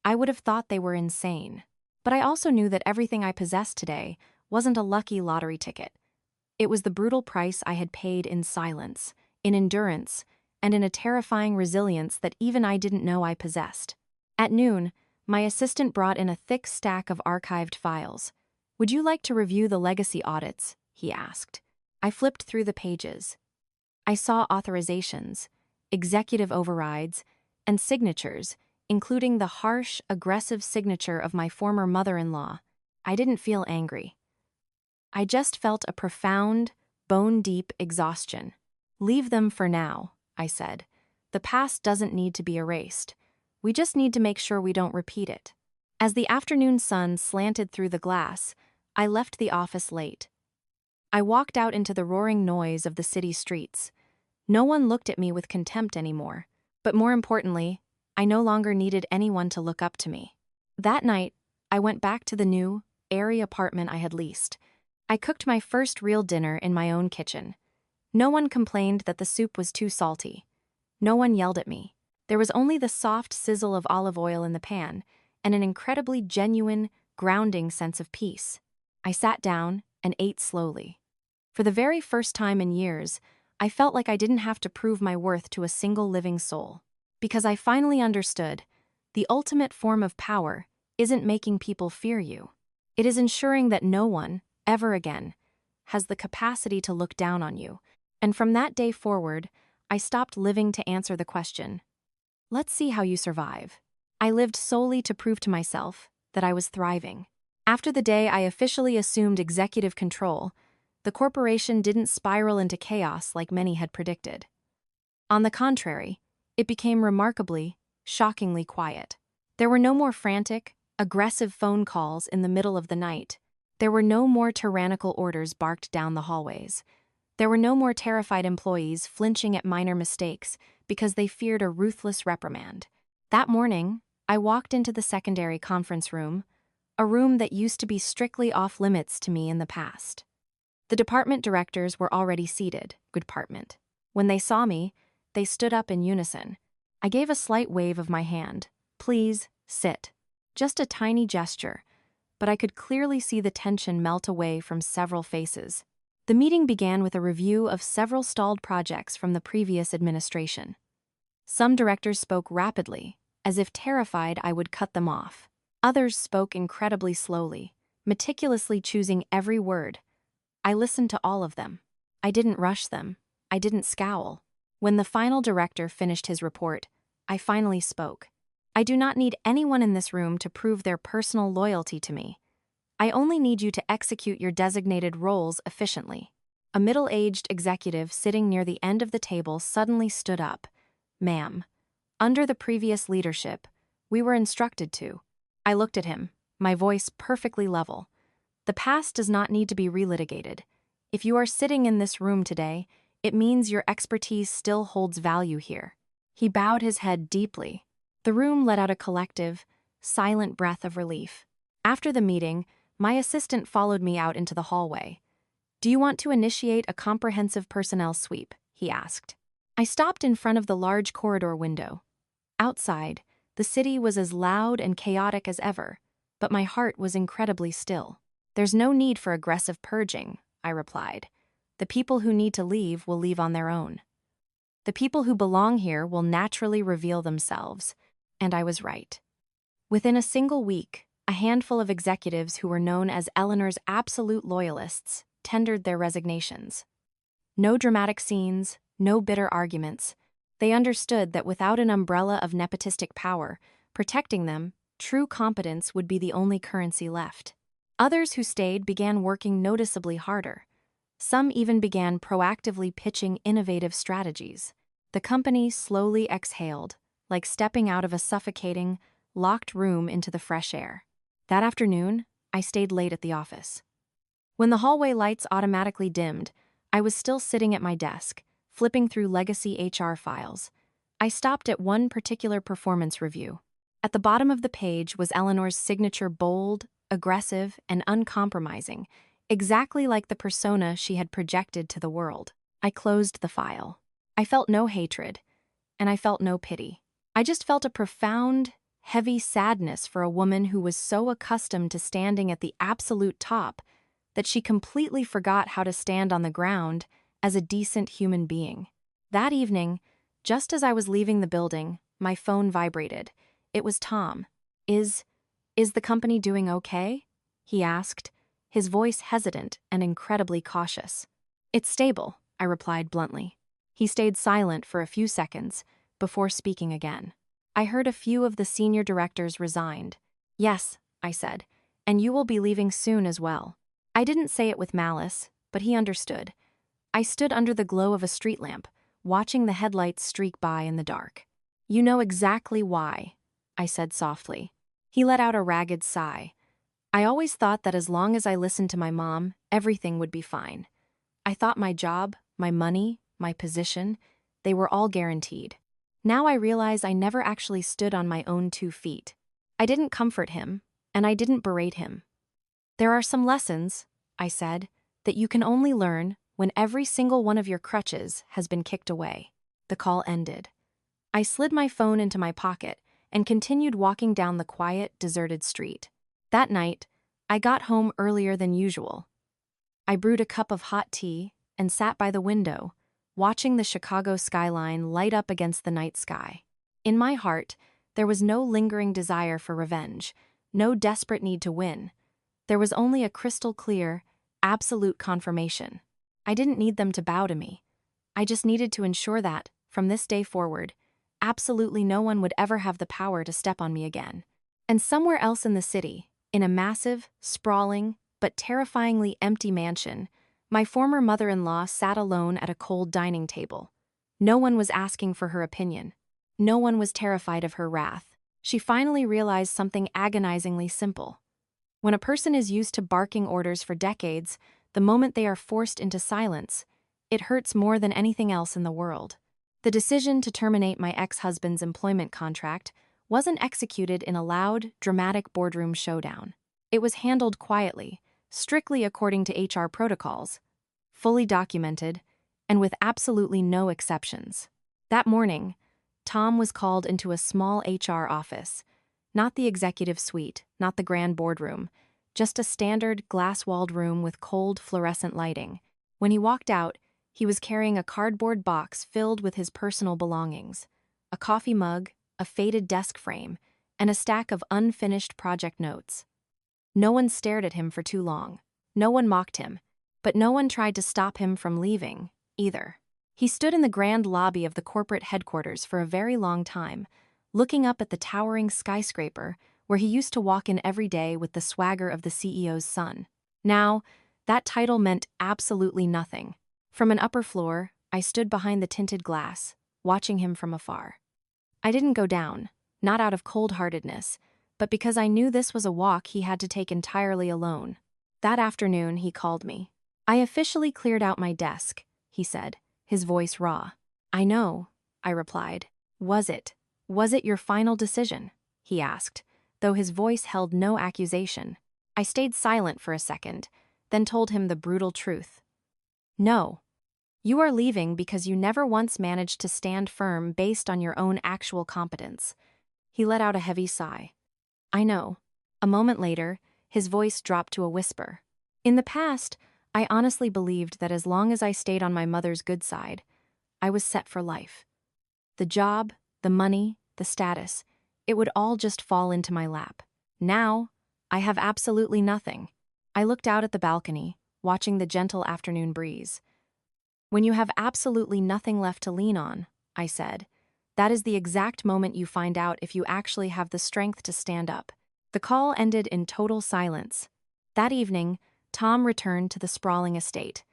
I would have thought they were insane. But I also knew that everything I possessed today wasn't a lucky lottery ticket. It was the brutal price I had paid in silence, in endurance, and in a terrifying resilience that even I didn't know I possessed. At noon, my assistant brought in a thick stack of archived files. "Would you like to review the legacy audits?" he asked. I flipped through the pages. I saw authorizations, executive overrides, and signatures, including the harsh, aggressive signature of my former mother-in-law. I didn't feel angry. I just felt a profound, bone-deep exhaustion. "Leave them for now," I said. "The past doesn't need to be erased. We just need to make sure we don't repeat it." As the afternoon sun slanted through the glass, I left the office late. I walked out into the roaring noise of the city streets. No one looked at me with contempt anymore, but more importantly, I no longer needed anyone to look up to me. That night, I went back to the new, airy apartment I had leased. I cooked my first real dinner in my own kitchen. No one complained that the soup was too salty. No one yelled at me. There was only the soft sizzle of olive oil in the pan and an incredibly genuine, grounding sense of peace. I sat down and ate slowly. For the very first time in years, I felt like I didn't have to prove my worth to a single living soul. Because I finally understood, the ultimate form of power isn't making people fear you. It is ensuring that no one, ever again, has the capacity to look down on you. And from that day forward, I stopped living to answer the question, "Let's see how you survive." I lived solely to prove to myself that I was thriving. After the day I officially assumed executive control, the corporation didn't spiral into chaos like many had predicted. On the contrary, it became remarkably, shockingly quiet. There were no more frantic, aggressive phone calls in the middle of the night. There were no more tyrannical orders barked down the hallways. There were no more terrified employees flinching at minor mistakes because they feared a ruthless reprimand. That morning, I walked into the secondary conference room, a room that used to be strictly off-limits to me in the past. The department directors were already seated, good department. When they saw me, they stood up in unison. I gave a slight wave of my hand. "Please, sit." Just a tiny gesture, but I could clearly see the tension melt away from several faces. The meeting began with a review of several stalled projects from the previous administration. Some directors spoke rapidly, as if terrified I would cut them off. Others spoke incredibly slowly, meticulously choosing every word. I listened to all of them. I didn't rush them. I didn't scowl. When the final director finished his report, I finally spoke. "I do not need anyone in this room to prove their personal loyalty to me. I only need you to execute your designated roles efficiently." A middle-aged executive sitting near the end of the table suddenly stood up. "Ma'am, under the previous leadership, we were instructed to." I looked at him, my voice perfectly level. "The past does not need to be relitigated. If you are sitting in this room today, it means your expertise still holds value here." He bowed his head deeply. The room let out a collective, silent breath of relief. After the meeting, my assistant followed me out into the hallway. "Do you want to initiate a comprehensive personnel sweep?" he asked. I stopped in front of the large corridor window. Outside, the city was as loud and chaotic as ever, but my heart was incredibly still. "There's no need for aggressive purging," I replied. "The people who need to leave will leave on their own. The people who belong here will naturally reveal themselves." And I was right. Within a single week, a handful of executives who were known as Eleanor's absolute loyalists tendered their resignations. No dramatic scenes, no bitter arguments. They understood that without an umbrella of nepotistic power protecting them, true competence would be the only currency left. Others who stayed began working noticeably harder. Some even began proactively pitching innovative strategies. The company slowly exhaled, like stepping out of a suffocating, locked room into the fresh air. That afternoon, I stayed late at the office. When the hallway lights automatically dimmed, I was still sitting at my desk, flipping through legacy HR files. I stopped at one particular performance review. At the bottom of the page was Eleanor's signature, bold, aggressive, and uncompromising, exactly like the persona she had projected to the world. I closed the file. I felt no hatred, and I felt no pity. I just felt a profound, heavy sadness for a woman who was so accustomed to standing at the absolute top that she completely forgot how to stand on the ground as a decent human being. That evening, just as I was leaving the building, my phone vibrated. It was Tom. Is the company doing okay?" he asked, his voice hesitant and incredibly cautious. "It's stable," I replied bluntly. He stayed silent for a few seconds before speaking again. "I heard a few of the senior directors resigned." "Yes," I said, "and you will be leaving soon as well." I didn't say it with malice, but he understood. I stood under the glow of a street lamp, watching the headlights streak by in the dark. "You know exactly why," I said softly. He let out a ragged sigh. "I always thought that as long as I listened to my mom, everything would be fine. I thought my job, my money, my position, they were all guaranteed. Now I realize I never actually stood on my own 2 feet." I didn't comfort him, and I didn't berate him. "There are some lessons," I said, "that you can only learn when every single one of your crutches has been kicked away." The call ended. I slid my phone into my pocket and continued walking down the quiet, deserted street. That night, I got home earlier than usual. I brewed a cup of hot tea and sat by the window, watching the Chicago skyline light up against the night sky. In my heart, there was no lingering desire for revenge, no desperate need to win. There was only a crystal clear, absolute confirmation. I didn't need them to bow to me. I just needed to ensure that, from this day forward, absolutely no one would ever have the power to step on me again. And somewhere else in the city, in a massive, sprawling, but terrifyingly empty mansion, my former mother-in-law sat alone at a cold dining table. No one was asking for her opinion. No one was terrified of her wrath. She finally realized something agonizingly simple. When a person is used to barking orders for decades, the moment they are forced into silence, it hurts more than anything else in the world. The decision to terminate my ex-husband's employment contract wasn't executed in a loud, dramatic boardroom showdown. It was handled quietly, strictly according to HR protocols, fully documented, and with absolutely no exceptions. That morning, Tom was called into a small HR office, not the executive suite, not the grand boardroom, just a standard glass-walled room with cold fluorescent lighting. When he walked out, he was carrying a cardboard box filled with his personal belongings, a coffee mug, a faded desk frame, and a stack of unfinished project notes. No one stared at him for too long. No one mocked him, but no one tried to stop him from leaving, either. He stood in the grand lobby of the corporate headquarters for a very long time, looking up at the towering skyscraper where he used to walk in every day with the swagger of the CEO's son. Now, that title meant absolutely nothing. From an upper floor, I stood behind the tinted glass, watching him from afar. I didn't go down, not out of cold-heartedness, but because I knew this was a walk he had to take entirely alone. That afternoon, he called me. "I officially cleared out my desk," he said, his voice raw. "I know," I replied. Was it your final decision?" he asked, though his voice held no accusation. I stayed silent for a second, then told him the brutal truth. "No. You are leaving because you never once managed to stand firm based on your own actual competence." He let out a heavy sigh. "I know." A moment later, his voice dropped to a whisper. "In the past, I honestly believed that as long as I stayed on my mother's good side, I was set for life. The job, the money, the status, it would all just fall into my lap. Now, I have absolutely nothing." I looked out at the balcony, watching the gentle afternoon breeze. "When you have absolutely nothing left to lean on," I said, "that is the exact moment you find out if you actually have the strength to stand up." The call ended in total silence. That evening, Tom returned to the sprawling estate.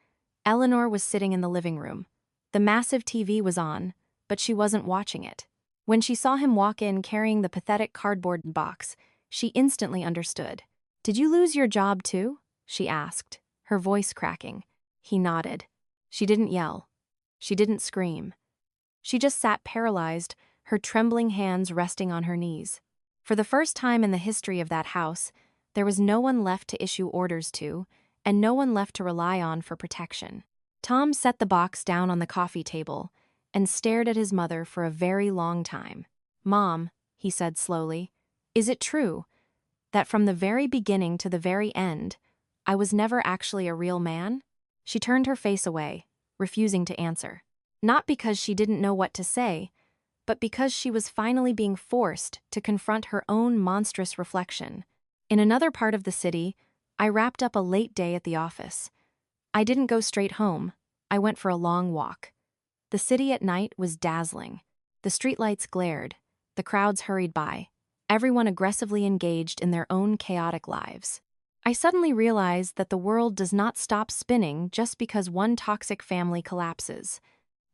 Eleanor was sitting in the living room. The massive TV was on, but she wasn't watching it. When she saw him walk in carrying the pathetic cardboard box, she instantly understood. "Did you lose your job too?" she asked, her voice cracking. He nodded. She didn't yell. She didn't scream. She just sat paralyzed, her trembling hands resting on her knees. For the first time in the history of that house, there was no one left to issue orders to, and no one left to rely on for protection. Tom set the box down on the coffee table and stared at his mother for a very long time. "Mom," he said slowly, "is it true that from the very beginning to the very end, I was never actually a real man?" She turned her face away, refusing to answer. Not because she didn't know what to say, but because she was finally being forced to confront her own monstrous reflection. In another part of the city, I wrapped up a late day at the office. I didn't go straight home. I went for a long walk. The city at night was dazzling. The streetlights glared. The crowds hurried by, everyone aggressively engaged in their own chaotic lives. I suddenly realized that the world does not stop spinning just because one toxic family collapses.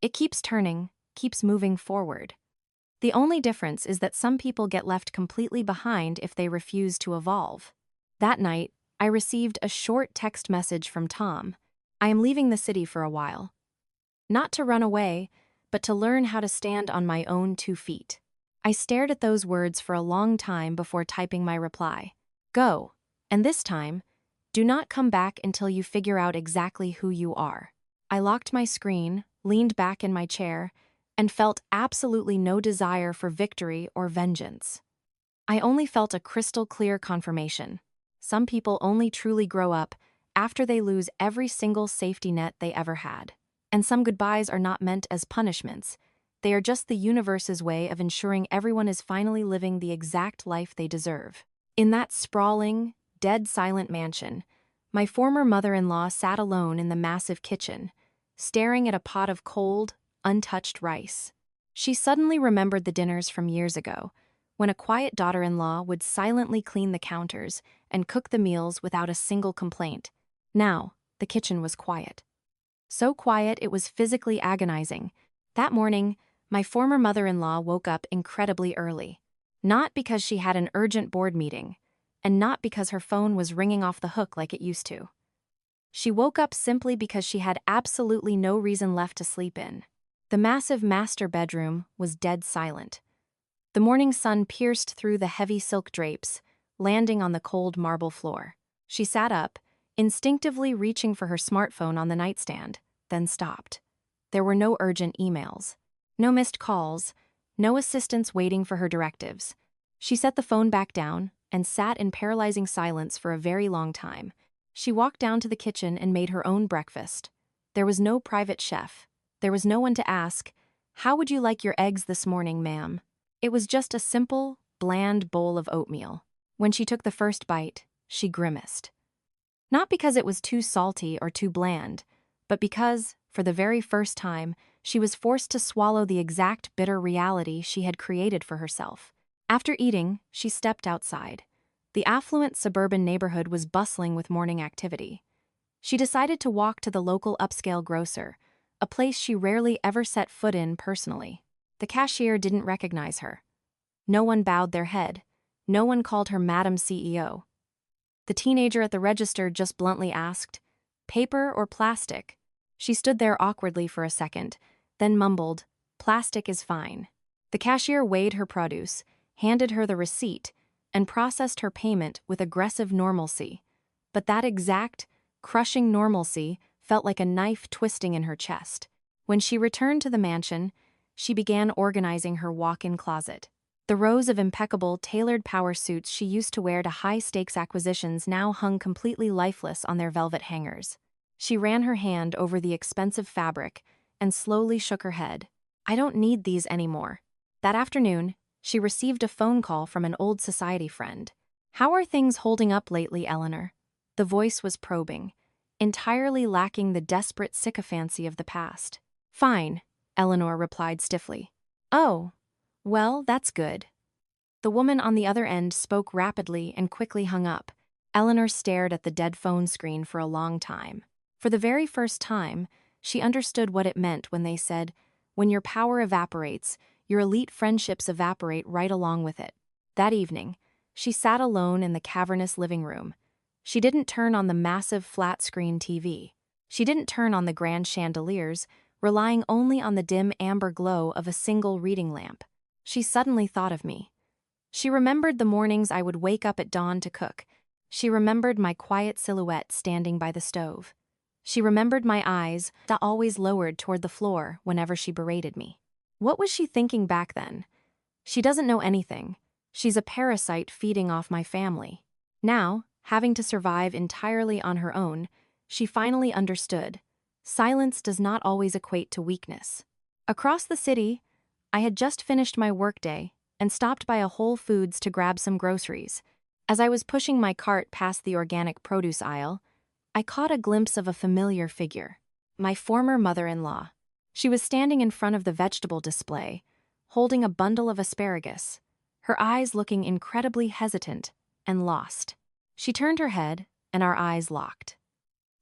It keeps turning, keeps moving forward. The only difference is that some people get left completely behind if they refuse to evolve. That night, I received a short text message from Tom. "I am leaving the city for a while. Not to run away, but to learn how to stand on my own 2 feet." I stared at those words for a long time before typing my reply. Go, and this time, do not come back until you figure out exactly who you are. I locked my screen, leaned back in my chair, and felt absolutely no desire for victory or vengeance. I only felt a crystal clear confirmation. Some people only truly grow up after they lose every single safety net they ever had. And some goodbyes are not meant as punishments. They are just the universe's way of ensuring everyone is finally living the exact life they deserve. In that sprawling, dead silent mansion, my former mother-in-law sat alone in the massive kitchen, staring at a pot of cold, untouched rice. She suddenly remembered the dinners from years ago, when a quiet daughter-in-law would silently clean the counters and cook the meals without a single complaint. Now, the kitchen was quiet. So quiet it was physically agonizing. That morning, my former mother-in-law woke up incredibly early. Not because she had an urgent board meeting, and not because her phone was ringing off the hook like it used to. She woke up simply because she had absolutely no reason left to sleep in. The massive master bedroom was dead silent. The morning sun pierced through the heavy silk drapes, landing on the cold marble floor. She sat up, instinctively reaching for her smartphone on the nightstand, then stopped. There were no urgent emails, no missed calls, no assistants waiting for her directives. She set the phone back down and sat in paralyzing silence for a very long time. She walked down to the kitchen and made her own breakfast. There was no private chef. There was no one to ask, "How would you like your eggs this morning, ma'am?" It was just a simple, bland bowl of oatmeal. When she took the first bite, she grimaced. Not because it was too salty or too bland, but because, for the very first time, she was forced to swallow the exact bitter reality she had created for herself. After eating, she stepped outside. The affluent suburban neighborhood was bustling with morning activity. She decided to walk to the local upscale grocer, a place she rarely ever set foot in personally. The cashier didn't recognize her. No one bowed their head. No one called her Madam CEO. The teenager at the register just bluntly asked, "Paper or plastic?" She stood there awkwardly for a second, then mumbled, "Plastic is fine." The cashier weighed her produce, handed her the receipt, and processed her payment with aggressive normalcy. But that exact, crushing normalcy felt like a knife twisting in her chest. When she returned to the mansion, she began organizing her walk-in closet. The rows of impeccable, tailored power suits she used to wear to high-stakes acquisitions now hung completely lifeless on their velvet hangers. She ran her hand over the expensive fabric and slowly shook her head. "I don't need these anymore." That afternoon, she received a phone call from an old society friend. "How are things holding up lately, Eleanor?" The voice was probing, entirely lacking the desperate sycophancy of the past. "Fine," Eleanor replied stiffly. "Oh, well, that's good." The woman on the other end spoke rapidly and quickly hung up. Eleanor stared at the dead phone screen for a long time. For the very first time, she understood what it meant when they said, "When your power evaporates, your elite friendships evaporate right along with it." That evening, she sat alone in the cavernous living room. She didn't turn on the massive flat-screen TV. She didn't turn on the grand chandeliers, relying only on the dim amber glow of a single reading lamp. She suddenly thought of me. She remembered the mornings I would wake up at dawn to cook. She remembered my quiet silhouette standing by the stove. She remembered my eyes that always lowered toward the floor whenever she berated me. What was she thinking back then? She doesn't know anything. She's a parasite feeding off my family. Now, having to survive entirely on her own, she finally understood. Silence does not always equate to weakness. Across the city, I had just finished my workday and stopped by a Whole Foods to grab some groceries. As I was pushing my cart past the organic produce aisle, I caught a glimpse of a familiar figure. My former mother-in-law. She was standing in front of the vegetable display, holding a bundle of asparagus, her eyes looking incredibly hesitant and lost. She turned her head, and our eyes locked.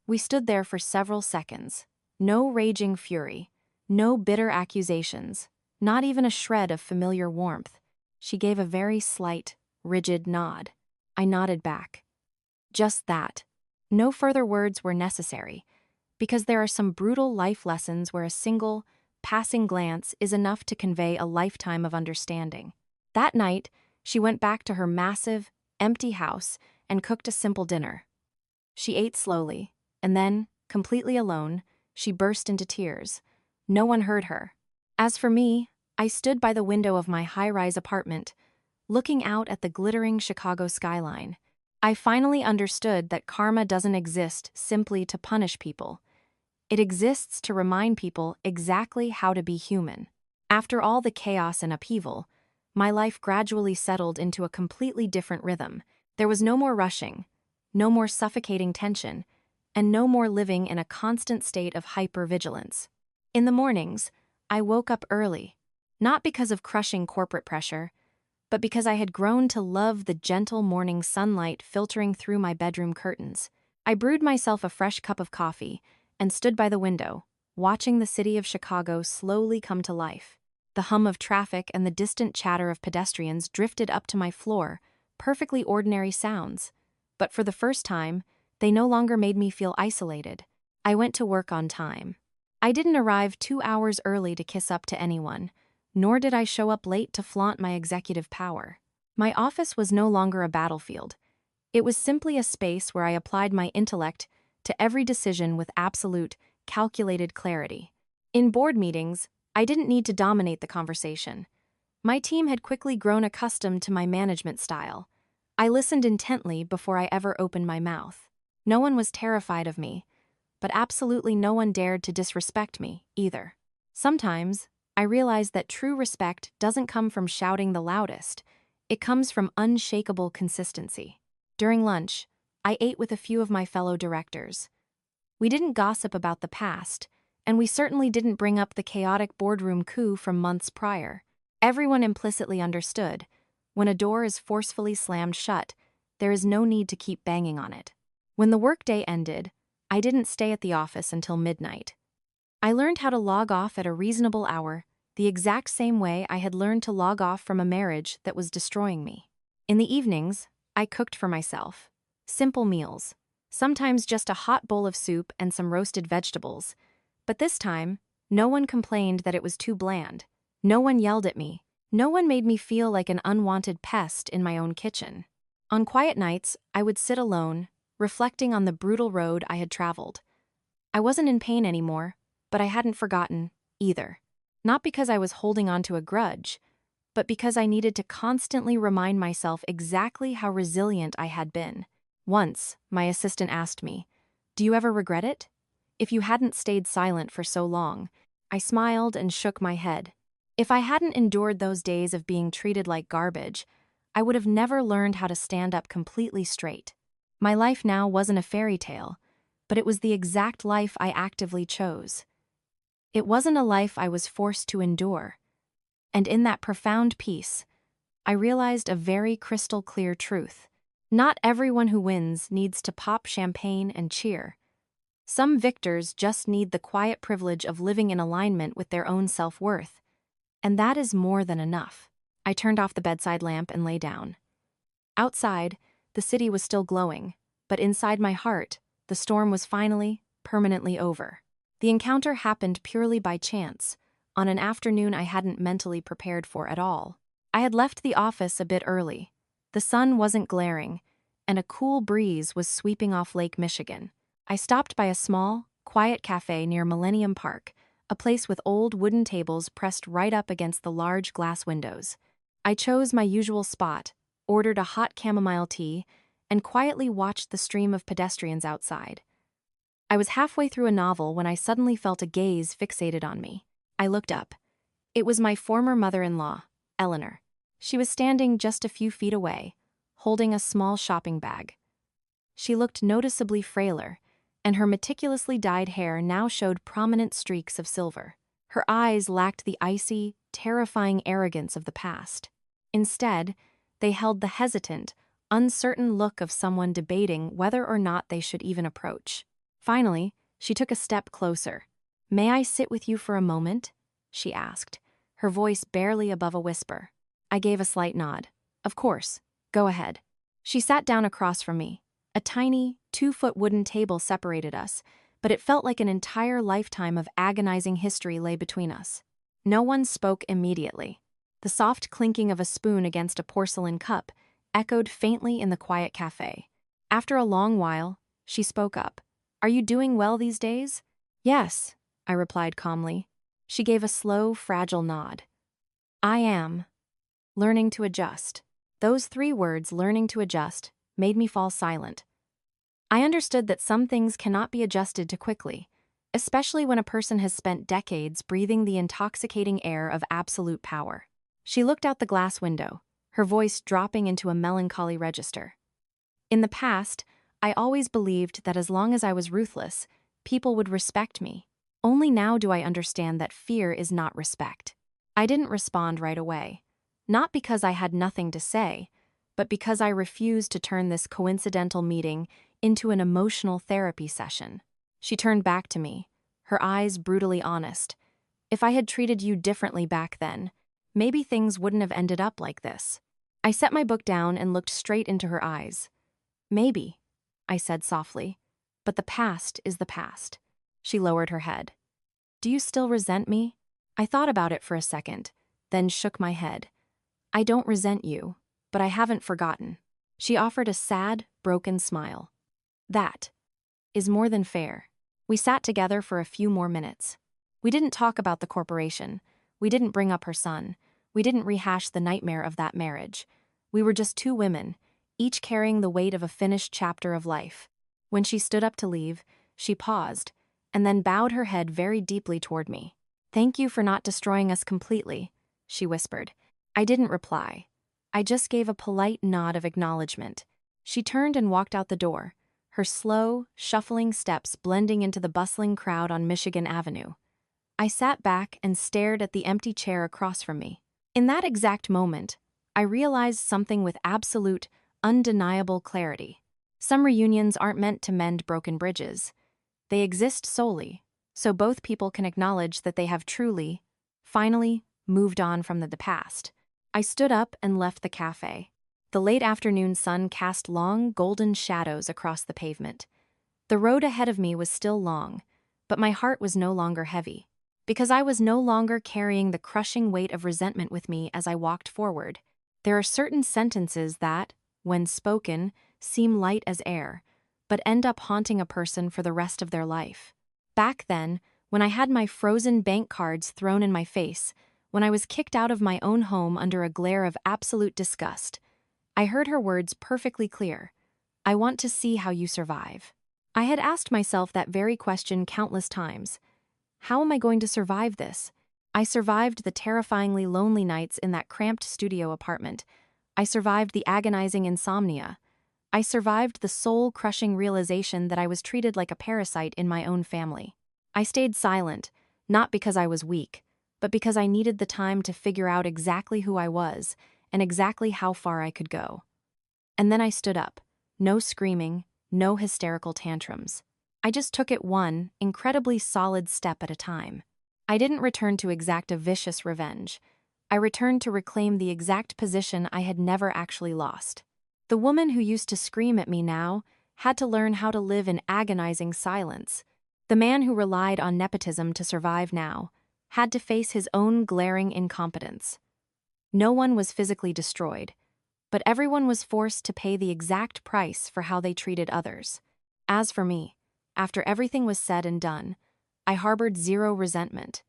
We stood there for several seconds. No raging fury, no bitter accusations, not even a shred of familiar warmth. She gave a very slight, rigid nod. I nodded back. Just that. No further words were necessary, because there are some brutal life lessons where a single, passing glance is enough to convey a lifetime of understanding. That night, she went back to her massive, empty house and cooked a simple dinner. She ate slowly, and then, completely alone, she burst into tears. No one heard her. As for me, I stood by the window of my high-rise apartment, looking out at the glittering Chicago skyline. I finally understood that karma doesn't exist simply to punish people. It exists to remind people exactly how to be human. After all the chaos and upheaval, my life gradually settled into a completely different rhythm. There was no more rushing, no more suffocating tension, and no more living in a constant state of hypervigilance. In the mornings, I woke up early, not because of crushing corporate pressure, but because I had grown to love the gentle morning sunlight filtering through my bedroom curtains. I brewed myself a fresh cup of coffee and stood by the window, watching the city of Chicago slowly come to life. The hum of traffic and the distant chatter of pedestrians drifted up to my floor, perfectly ordinary sounds. But for the first time, they no longer made me feel isolated. I went to work on time. I didn't arrive 2 hours early to kiss up to anyone, nor did I show up late to flaunt my executive power. My office was no longer a battlefield. It was simply a space where I applied my intellect to every decision with absolute, calculated clarity. In board meetings, I didn't need to dominate the conversation. My team had quickly grown accustomed to my management style. I listened intently before I ever opened my mouth. No one was terrified of me, but absolutely no one dared to disrespect me, either. Sometimes, I realized that true respect doesn't come from shouting the loudest. It comes from unshakable consistency. During lunch, I ate with a few of my fellow directors. We didn't gossip about the past, and we certainly didn't bring up the chaotic boardroom coup from months prior. Everyone implicitly understood. When a door is forcefully slammed shut, there is no need to keep banging on it. When the workday ended, I didn't stay at the office until midnight. I learned how to log off at a reasonable hour, the exact same way I had learned to log off from a marriage that was destroying me. In the evenings, I cooked for myself. Simple meals, sometimes just a hot bowl of soup and some roasted vegetables. But this time, no one complained that it was too bland. No one yelled at me. No one made me feel like an unwanted pest in my own kitchen. On quiet nights, I would sit alone, reflecting on the brutal road I had traveled. I wasn't in pain anymore, but I hadn't forgotten, either. Not because I was holding on to a grudge, but because I needed to constantly remind myself exactly how resilient I had been. Once, my assistant asked me, "Do you ever regret it? If you hadn't stayed silent for so long." I smiled and shook my head. If I hadn't endured those days of being treated like garbage, I would have never learned how to stand up completely straight. My life now wasn't a fairy tale, but it was the exact life I actively chose. It wasn't a life I was forced to endure. And in that profound peace, I realized a very crystal clear truth. Not everyone who wins needs to pop champagne and cheer. Some victors just need the quiet privilege of living in alignment with their own self-worth. And that is more than enough. I turned off the bedside lamp and lay down. Outside, the city was still glowing, but inside my heart, the storm was finally, permanently over. The encounter happened purely by chance, on an afternoon I hadn't mentally prepared for at all. I had left the office a bit early. The sun wasn't glaring, and a cool breeze was sweeping off Lake Michigan. I stopped by a small, quiet cafe near Millennium Park, a place with old wooden tables pressed right up against the large glass windows. I chose my usual spot, ordered a hot chamomile tea, and quietly watched the stream of pedestrians outside. I was halfway through a novel when I suddenly felt a gaze fixated on me. I looked up. It was my former mother-in-law, Eleanor. She was standing just a few feet away, holding a small shopping bag. She looked noticeably frailer, and her meticulously dyed hair now showed prominent streaks of silver. Her eyes lacked the icy, terrifying arrogance of the past. Instead, they held the hesitant, uncertain look of someone debating whether or not they should even approach. Finally, she took a step closer. "May I sit with you for a moment?" she asked, her voice barely above a whisper. I gave a slight nod. "Of course, go ahead." She sat down across from me. A tiny, 2-foot wooden table separated us, but it felt like an entire lifetime of agonizing history lay between us. No one spoke immediately. The soft clinking of a spoon against a porcelain cup echoed faintly in the quiet cafe. After a long while, she spoke up. "Are you doing well these days?" "Yes," I replied calmly. She gave a slow, fragile nod. "I am. Learning to adjust." Those 3 words, learning to adjust, made me fall silent. I understood that some things cannot be adjusted too quickly, especially when a person has spent decades breathing the intoxicating air of absolute power. She looked out the glass window, her voice dropping into a melancholy register. "In the past, I always believed that as long as I was ruthless, people would respect me. Only now do I understand that fear is not respect." I didn't respond right away. Not because I had nothing to say, but because I refused to turn this coincidental meeting into an emotional therapy session. She turned back to me, her eyes brutally honest. "If I had treated you differently back then, maybe things wouldn't have ended up like this." I set my book down and looked straight into her eyes. "Maybe," I said softly, "but the past is the past." She lowered her head. "Do you still resent me?" I thought about it for a second, then shook my head. "I don't resent you, but I haven't forgotten." She offered a sad, broken smile. "That is more than fair." We sat together for a few more minutes. We didn't talk about the corporation. We didn't bring up her son. We didn't rehash the nightmare of that marriage. We were just 2 women, each carrying the weight of a finished chapter of life. When she stood up to leave, she paused, and then bowed her head very deeply toward me. "Thank you for not destroying us completely," she whispered. I didn't reply. I just gave a polite nod of acknowledgement. She turned and walked out the door, her slow, shuffling steps blending into the bustling crowd on Michigan Avenue. I sat back and stared at the empty chair across from me. In that exact moment, I realized something with absolute, undeniable clarity. Some reunions aren't meant to mend broken bridges. They exist solely, so both people can acknowledge that they have truly, finally, moved on from the past. I stood up and left the cafe. The late afternoon sun cast long, golden shadows across the pavement. The road ahead of me was still long, but my heart was no longer heavy, because I was no longer carrying the crushing weight of resentment with me as I walked forward. There are certain sentences that, when spoken, seem light as air, but end up haunting a person for the rest of their life. Back then, when I had my frozen bank cards thrown in my face, when I was kicked out of my own home under a glare of absolute disgust, I heard her words perfectly clear. "I want to see how you survive." I had asked myself that very question countless times. How am I going to survive this? I survived the terrifyingly lonely nights in that cramped studio apartment. I survived the agonizing insomnia. I survived the soul-crushing realization that I was treated like a parasite in my own family. I stayed silent, not because I was weak, but because I needed the time to figure out exactly who I was and exactly how far I could go. And then I stood up. No screaming, no hysterical tantrums. I just took it one incredibly solid step at a time. I didn't return to exact a vicious revenge. I returned to reclaim the exact position I had never actually lost. The woman who used to scream at me now had to learn how to live in agonizing silence. The man who relied on nepotism to survive now had to face his own glaring incompetence. No one was physically destroyed, but everyone was forced to pay the exact price for how they treated others. As for me, after everything was said and done, I harbored zero resentment.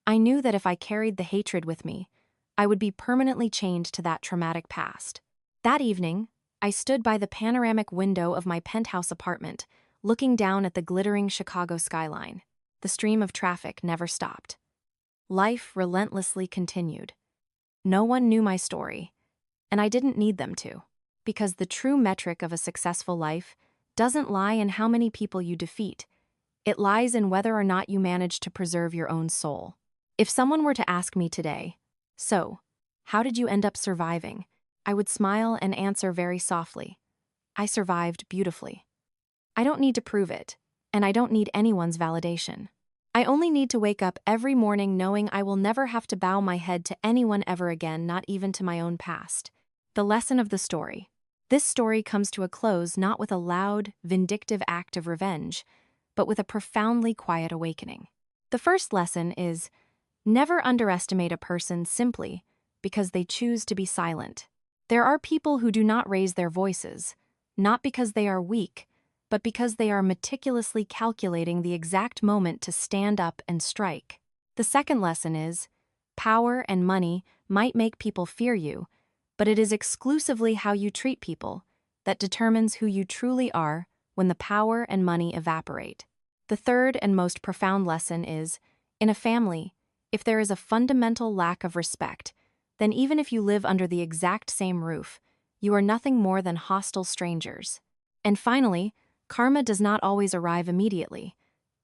I knew that if I carried the hatred with me, I would be permanently chained to that traumatic past. That evening, I stood by the panoramic window of my penthouse apartment, looking down at the glittering Chicago skyline. The stream of traffic never stopped. Life relentlessly continued. No one knew my story, and I didn't need them to, because the true metric of a successful life doesn't lie in how many people you defeat. It lies in whether or not you manage to preserve your own soul. If someone were to ask me today, "So, how did you end up surviving?" I would smile and answer very softly, "I survived beautifully." I don't need to prove it, and I don't need anyone's validation. I only need to wake up every morning knowing I will never have to bow my head to anyone ever again, not even to my own past. The lesson of the story. This story comes to a close not with a loud, vindictive act of revenge, but with a profoundly quiet awakening. The first lesson is, never underestimate a person simply because they choose to be silent. There are people who do not raise their voices, not because they are weak, but because they are meticulously calculating the exact moment to stand up and strike. The second lesson is, power and money might make people fear you, but it is exclusively how you treat people that determines who you truly are when the power and money evaporate. The third and most profound lesson is, in a family, if there is a fundamental lack of respect, then even if you live under the exact same roof, you are nothing more than hostile strangers. And finally, karma does not always arrive immediately,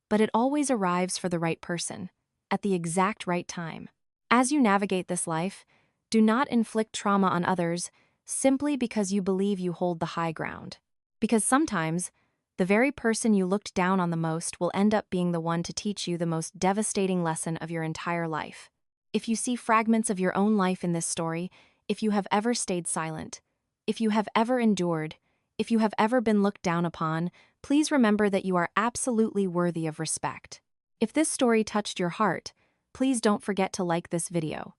but it always arrives for the right person, at the exact right time. As you navigate this life, do not inflict trauma on others simply because you believe you hold the high ground. Because sometimes, the very person you looked down on the most will end up being the one to teach you the most devastating lesson of your entire life. If you see fragments of your own life in this story, if you have ever stayed silent, if you have ever endured, if you have ever been looked down upon, please remember that you are absolutely worthy of respect. If this story touched your heart, please don't forget to like this video.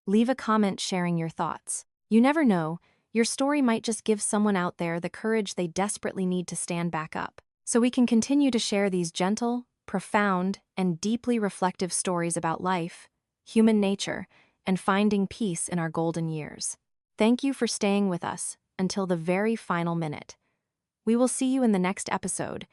Leave a comment sharing your thoughts. You never know, your story might just give someone out there the courage they desperately need to stand back up. So we can continue to share these gentle, profound, and deeply reflective stories about life, human nature, and finding peace in our golden years. Thank you for staying with us until the very final minute. We will see you in the next episode,